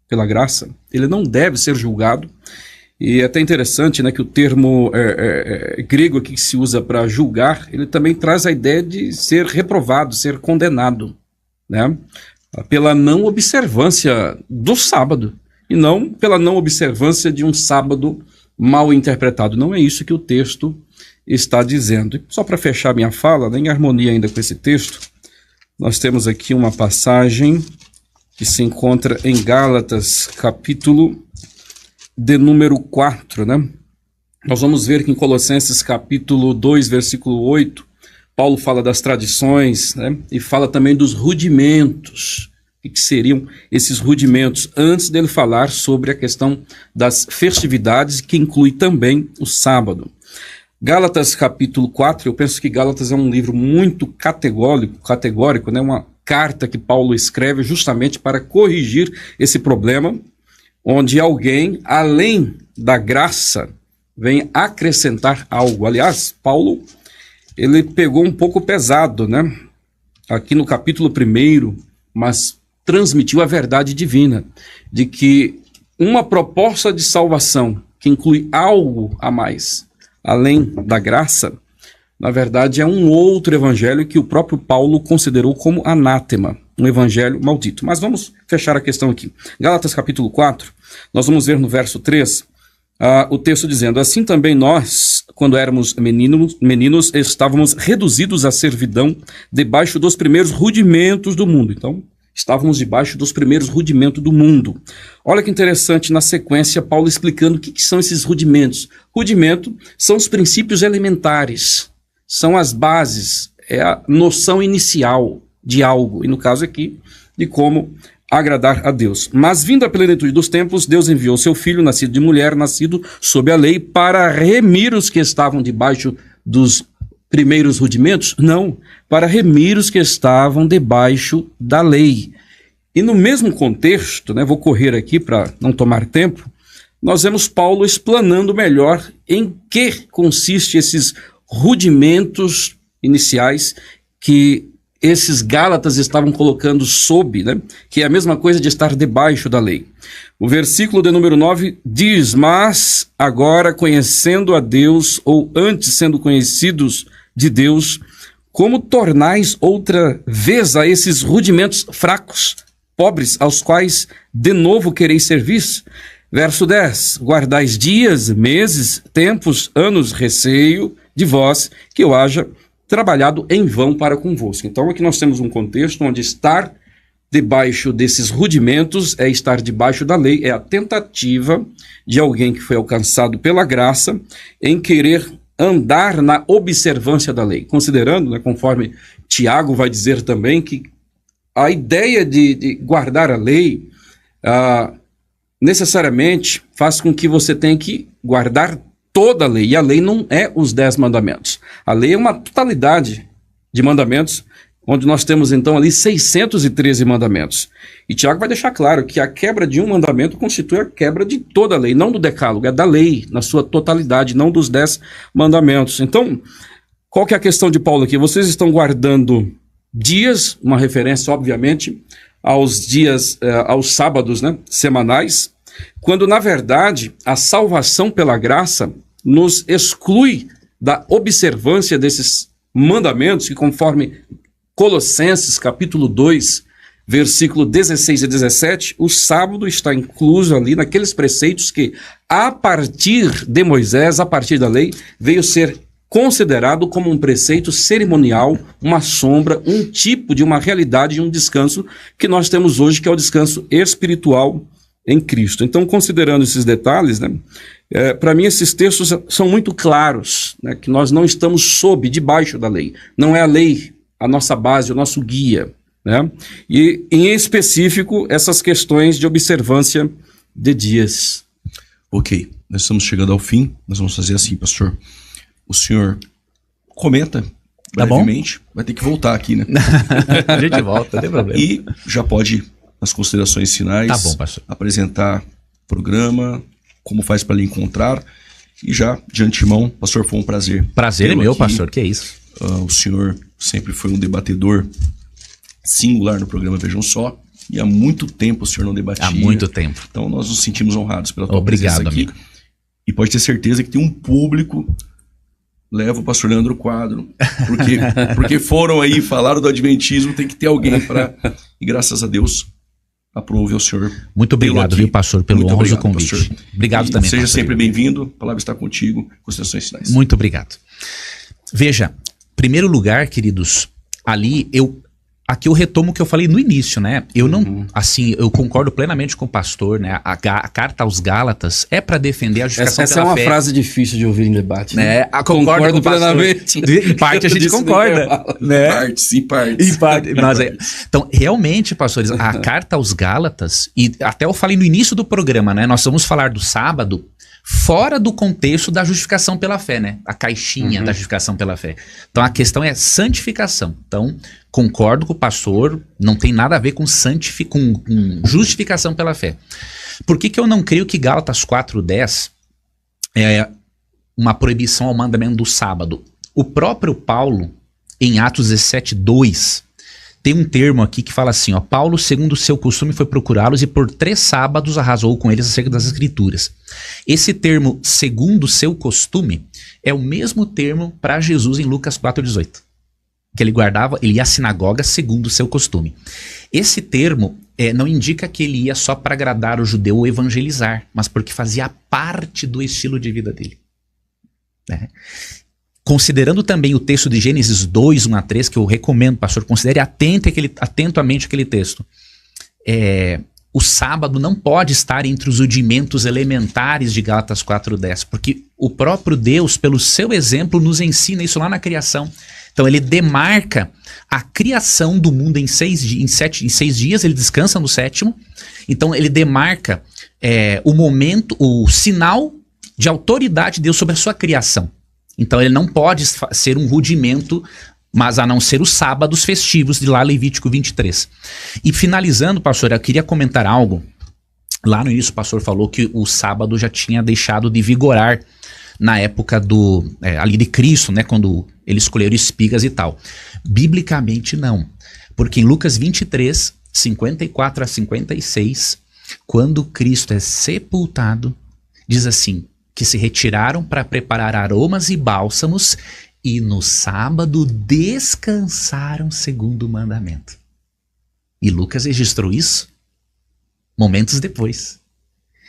pela graça, ele não deve ser julgado. E é até interessante, né, que o termo grego aqui que se usa para julgar, ele também traz a ideia de ser reprovado, ser condenado, né, pela não observância do sábado, e não pela não observância de um sábado mal interpretado. Não é isso que o texto está dizendo. E só para fechar minha fala, né, em harmonia ainda com esse texto, nós temos aqui uma passagem que se encontra em Gálatas, capítulo de número 4, né? Nós vamos ver que em Colossenses capítulo 2, versículo 8, Paulo fala das tradições, né? E fala também dos rudimentos. O que seriam esses rudimentos? Antes dele falar sobre a questão das festividades, que inclui também o sábado. Gálatas capítulo 4, eu penso que Gálatas é um livro muito categórico, né? Uma carta que Paulo escreve justamente para corrigir esse problema, onde alguém, além da graça, vem acrescentar algo. Aliás, Paulo, ele pegou um pouco pesado, né? Aqui no capítulo 1, mas transmitiu a verdade divina, de que uma proposta de salvação que inclui algo a mais, além da graça, na verdade é um outro evangelho que o próprio Paulo considerou como anátema, um evangelho maldito. Mas vamos fechar a questão aqui. Gálatas capítulo 4, nós vamos ver no verso 3, o texto dizendo: assim também nós, quando éramos meninos, estávamos reduzidos à servidão debaixo dos primeiros rudimentos do mundo. Então, estávamos debaixo dos primeiros rudimentos do mundo. Olha que interessante, na sequência, Paulo explicando o que são esses rudimentos. Rudimento são os princípios elementares, são as bases, é a noção inicial de algo, e no caso aqui, de como agradar a Deus. Mas vindo a plenitude dos tempos, Deus enviou seu filho, nascido de mulher, nascido sob a lei, para remir os que estavam debaixo dos primeiros rudimentos? Não, para remir os que estavam debaixo da lei. E no mesmo contexto, né, vou correr aqui para não tomar tempo, nós vemos Paulo explanando melhor em que consiste esses rudimentos iniciais que esses Gálatas estavam colocando sob, né, que é a mesma coisa de estar debaixo da lei. O versículo de número 9 diz: mas agora conhecendo a Deus, ou antes sendo conhecidos de Deus, como tornais outra vez a esses rudimentos fracos, pobres, aos quais de novo quereis servir? Verso 10, guardais dias, meses, tempos, anos, receio de vós, que eu haja trabalhado em vão para convosco. Então aqui nós temos um contexto onde estar debaixo desses rudimentos é estar debaixo da lei, é a tentativa de alguém que foi alcançado pela graça em querer andar na observância da lei, considerando, né, conforme Tiago vai dizer também, que a ideia de guardar a lei necessariamente faz com que você tenha que guardar toda a lei, e a lei não é os 10 mandamentos. A lei é uma totalidade de mandamentos, onde nós temos então ali 613 mandamentos. E Tiago vai deixar claro que a quebra de um mandamento constitui a quebra de toda a lei, não do decálogo, é da lei na sua totalidade, não dos 10 mandamentos. Então, qual que é a questão de Paulo aqui? Vocês estão guardando dias, uma referência obviamente aos dias, aos sábados, né, semanais, quando na verdade a salvação pela graça nos exclui da observância desses mandamentos, que conforme Colossenses capítulo 2, versículo 16 e 17, o sábado está incluso ali naqueles preceitos que, a partir de Moisés, a partir da lei, veio ser considerado como um preceito cerimonial, uma sombra, um tipo de uma realidade e um descanso que nós temos hoje, que é o descanso espiritual em Cristo. Então, considerando esses detalhes, né, para mim esses textos são muito claros, né, que nós não estamos debaixo da lei. Não é a lei a nossa base, o nosso guia, né? E, em específico, essas questões de observância de dias. Ok, nós estamos chegando ao fim. Nós vamos fazer assim, pastor. o senhor comenta Tá brevemente. Vai ter que voltar aqui, né? A gente volta, não tem problema. E já pode, nas considerações finais, Tá bom, pastor. apresentar o programa, como faz para lhe encontrar. E já, de antemão, pastor, foi um prazer. Prazer é tê-lo meu, aqui. pastor, que é isso. O senhor sempre foi um debatedor singular no programa Vejam Só. E há muito tempo o senhor não debatia. Há muito tempo. Então nós nos sentimos honrados pela tua Obrigado, presença aqui. amigo. E pode ter certeza que tem um público... Leva o pastor Leandro Quadro, porque foram aí, falaram do Adventismo, tem que ter alguém para... E graças a Deus, aprove ao senhor. Muito obrigado, aqui. viu, pastor, pelo Muito honroso obrigado, convite. pastor. Obrigado E também, seja pastor. sempre bem-vindo, a palavra está contigo, considerações finais. Muito obrigado. Veja, primeiro lugar, queridos, aqui eu retomo o que eu falei no início, né? Eu não, assim, eu concordo plenamente com o pastor, né? A carta aos Gálatas é para defender a justificação Essa pela é uma fé. frase difícil de ouvir em debate. Né? Concordo com o pastor. plenamente. Em parte a gente concorda, né? Partes, em partes. Em parte, então, realmente, pastores, a carta aos Gálatas, e até eu falei no início do programa, né? Nós vamos falar do sábado fora do contexto da justificação pela fé, né? A caixinha da justificação pela fé. Então, a questão é santificação. Então, concordo com o pastor, não tem nada a ver com justificação pela fé. Por que eu não creio que Gálatas 4:10 é uma proibição ao mandamento do sábado? O próprio Paulo, em Atos 17:2, tem um termo aqui que fala assim, ó: Paulo, segundo o seu costume, foi procurá-los e por 3 sábados arrasou com eles acerca das Escrituras. Esse termo, segundo o seu costume, é o mesmo termo para Jesus em Lucas 4:18. Que ele ia à sinagoga segundo o seu costume. Esse termo não indica que ele ia só para agradar o judeu ou evangelizar, mas porque fazia parte do estilo de vida dele. Né? Considerando também o texto de Gênesis 2, 1-3, que eu recomendo, pastor, considere atentamente aquele texto. O sábado não pode estar entre os rudimentos elementares de Gálatas 4:10, porque o próprio Deus, pelo seu exemplo, nos ensina isso lá na criação. Então ele demarca a criação do mundo em 6 dias, ele descansa no 7º. Então ele demarca o momento, o sinal de autoridade de Deus sobre a sua criação. Então ele não pode ser um rudimento, mas a não ser os sábados festivos de lá Levítico 23. E finalizando, pastor, eu queria comentar algo. Lá no início o pastor falou que o sábado já tinha deixado de vigorar na época ali de Cristo, né, quando eles escolheram espigas e tal. Biblicamente não, porque em Lucas 23, 54-56, quando Cristo é sepultado, diz assim, que se retiraram para preparar aromas e bálsamos e no sábado descansaram segundo o mandamento. E Lucas registrou isso momentos depois.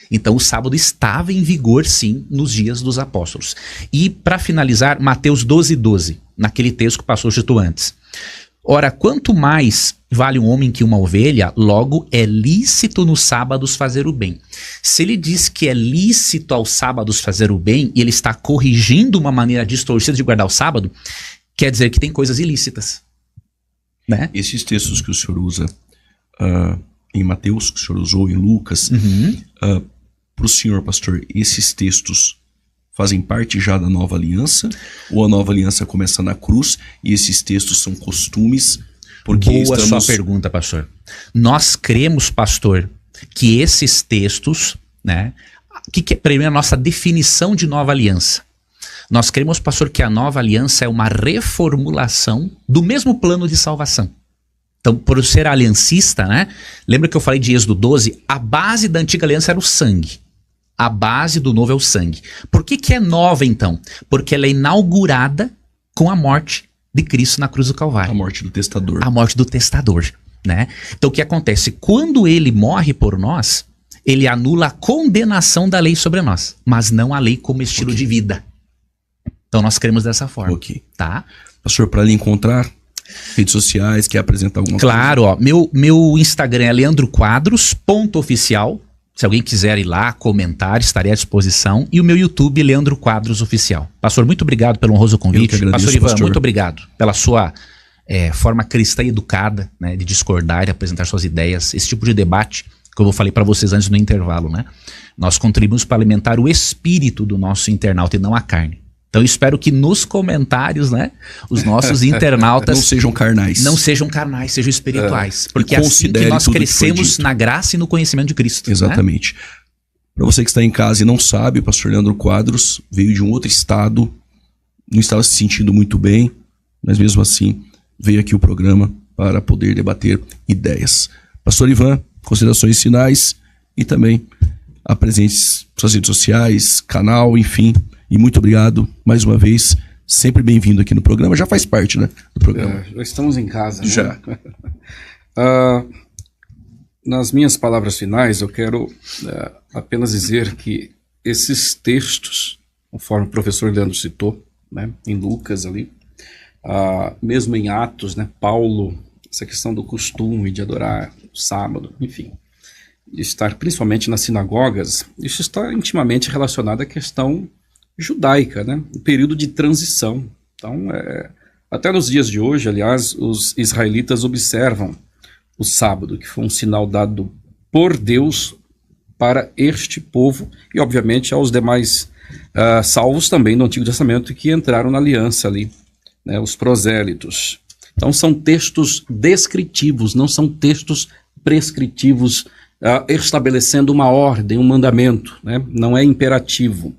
Então o sábado estava em vigor, sim, nos dias dos apóstolos. E para finalizar, Mateus 12:12, naquele texto que o pastor citou antes. Ora, quanto mais vale um homem que uma ovelha, logo é lícito nos sábados fazer o bem. Se ele diz que é lícito aos sábados fazer o bem, e ele está corrigindo uma maneira distorcida de guardar o sábado, quer dizer que tem coisas ilícitas. Né? Esses textos que o senhor usa em Mateus, que o senhor usou em Lucas, para o senhor, pastor, esses textos fazem parte já da nova aliança? Ou a nova aliança começa na cruz e esses textos são costumes? Porque Boa sua pergunta, pastor. Nós cremos, pastor, que esses textos, né? Que é primeiro a nossa definição de nova aliança? Nós cremos, pastor, que a nova aliança é uma reformulação do mesmo plano de salvação. Então, por ser aliancista, né? Lembra que eu falei de Êxodo 12? A base da antiga aliança era o sangue. A base do novo é o sangue. Por que é nova, então? Porque ela é inaugurada com a morte de Cristo na cruz do Calvário. A morte do testador. A morte do testador, né? Então o que acontece? Quando ele morre por nós, ele anula a condenação da lei sobre nós, mas não a lei como estilo de vida. Então nós cremos dessa forma. Ok. Tá? Pastor, para lhe encontrar, redes sociais, quer apresentar alguma Claro, ó, meu Instagram é leandroquadros.oficial. Se alguém quiser ir lá, comentar, estarei à disposição. E o meu YouTube, Leandro Quadros Oficial. Pastor, muito obrigado pelo honroso convite. Eu que agradeço, pastor Ivan, pastor. muito obrigado pela sua forma cristã e educada, né, de discordar e apresentar suas ideias. Esse tipo de debate, como eu falei para vocês antes no intervalo, né? Nós contribuímos para alimentar o espírito do nosso internauta e não a carne. Então eu espero que nos comentários, né, os nossos internautas não sejam carnais. Não sejam carnais, sejam espirituais. Porque E é assim que considere nós tudo que foi crescemos dito. na graça e no conhecimento de Cristo. Né? Exatamente. Para você que está em casa e não sabe, o pastor Leandro Quadros veio de um outro estado, não estava se sentindo muito bem, mas mesmo assim veio aqui o programa para poder debater ideias. Pastor Ivan, considerações finais e também apresente suas redes sociais, canal, enfim. E muito obrigado mais uma vez. Sempre bem-vindo aqui no programa. Já faz parte, né, do programa. Já estamos em casa. Né? Já. Nas minhas palavras finais, eu quero apenas dizer que esses textos, conforme o professor Leandro citou, né, em Lucas ali, mesmo em Atos, né, Paulo, essa questão do costume de adorar o sábado, enfim, de estar principalmente nas sinagogas, isso está intimamente relacionado à questão judaica, né, um período de transição. Então, até nos dias de hoje, aliás, os israelitas observam o sábado, que foi um sinal dado por Deus para este povo e, obviamente, aos demais salvos também do Antigo Testamento que entraram na aliança ali, né, os prosélitos. Então, são textos descritivos, não são textos prescritivos, estabelecendo uma ordem, um mandamento, né? Não é imperativo.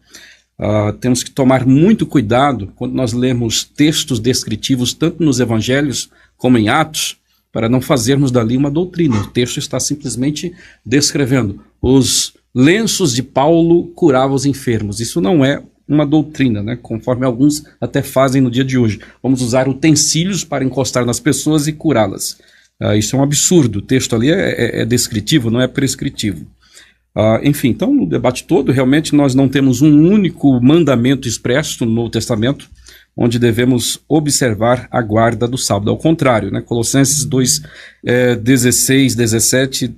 Temos que tomar muito cuidado quando nós lemos textos descritivos, tanto nos evangelhos como em Atos, para não fazermos dali uma doutrina. O texto está simplesmente descrevendo os lenços de Paulo curavam os enfermos. Isso não é uma doutrina, né? Conforme alguns até fazem no dia de hoje. Vamos usar utensílios para encostar nas pessoas e curá-las. Isso é um absurdo. O texto ali é descritivo, não é prescritivo. Enfim, então no debate todo, realmente nós não temos um único mandamento expresso no Novo Testamento onde devemos observar a guarda do sábado. Ao contrário, né? Colossenses 2, 16, 17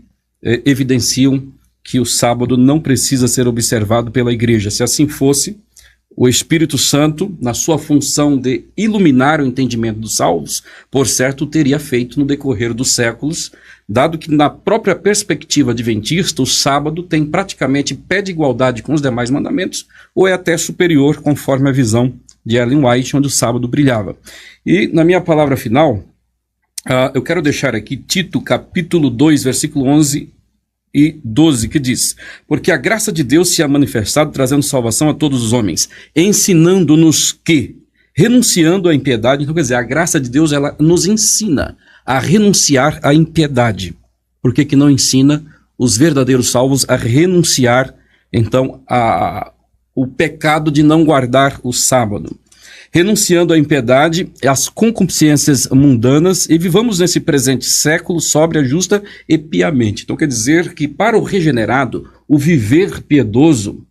evidenciam que o sábado não precisa ser observado pela igreja. Se assim fosse, o Espírito Santo, na sua função de iluminar o entendimento dos salvos, por certo, teria feito no decorrer dos séculos, dado que na própria perspectiva adventista, o sábado tem praticamente pé de igualdade com os demais mandamentos, ou é até superior, conforme a visão de Ellen White, onde o sábado brilhava. E na minha palavra final, eu quero deixar aqui Tito, capítulo 2, versículo 11 e 12, que diz: porque a graça de Deus se ha manifestado, trazendo salvação a todos os homens, ensinando-nos que, renunciando à impiedade, então quer dizer, a graça de Deus, ela nos ensina a renunciar à impiedade. Por que não ensina os verdadeiros salvos a renunciar, então, o pecado de não guardar o sábado? Renunciando à impiedade, às concupiscências mundanas, e vivamos nesse presente século sóbria, justa e piamente. Então quer dizer que para o regenerado, o viver piedoso,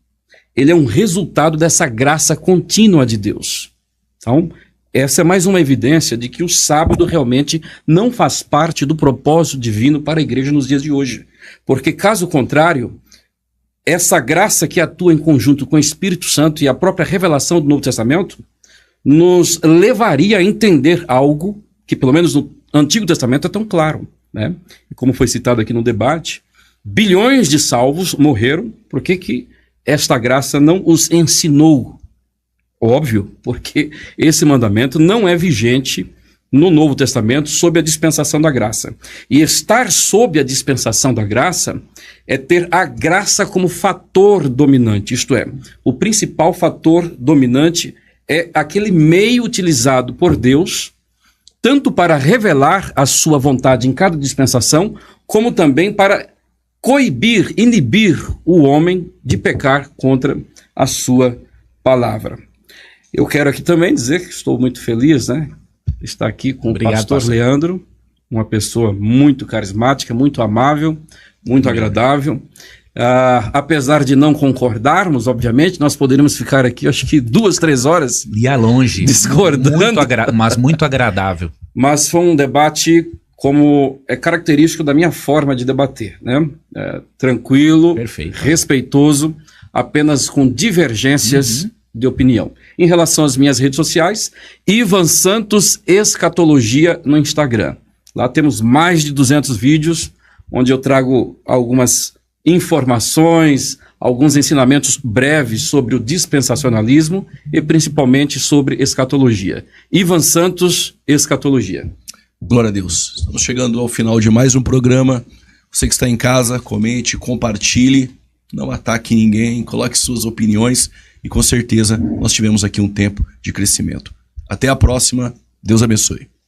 ele é um resultado dessa graça contínua de Deus. Então, essa é mais uma evidência de que o sábado realmente não faz parte do propósito divino para a igreja nos dias de hoje. Porque caso contrário, essa graça que atua em conjunto com o Espírito Santo e a própria revelação do Novo Testamento nos levaria a entender algo que, pelo menos no Antigo Testamento, é tão claro, né? E como foi citado aqui no debate, bilhões de salvos morreram. Por que esta graça não os ensinou? Óbvio, porque esse mandamento não é vigente no Novo Testamento sob a dispensação da graça. E estar sob a dispensação da graça é ter a graça como fator dominante, isto é, o principal fator dominante é aquele meio utilizado por Deus, tanto para revelar a sua vontade em cada dispensação, como também para coibir, inibir o homem de pecar contra a sua palavra. Eu quero aqui também dizer que estou muito feliz, né? Estar aqui com o pastor Leandro, uma pessoa muito carismática, muito amável, muito agradável. Apesar de não concordarmos, obviamente, nós poderíamos ficar aqui, acho que 2, 3 horas. Ia longe. Discordando. Mas muito agradável. Mas foi um debate como é característico da minha forma de debater, né? Tranquilo, perfeito, respeitoso, apenas com divergências de opinião. Em relação às minhas redes sociais, Ivan Santos Escatologia no Instagram. Lá temos mais de 200 vídeos, onde eu trago algumas informações, alguns ensinamentos breves sobre o dispensacionalismo e principalmente sobre escatologia. Ivan Santos, Escatologia. Glória a Deus. Estamos chegando ao final de mais um programa. Você que está em casa, comente, compartilhe, não ataque ninguém, coloque suas opiniões e com certeza nós tivemos aqui um tempo de crescimento. Até a próxima. Deus abençoe.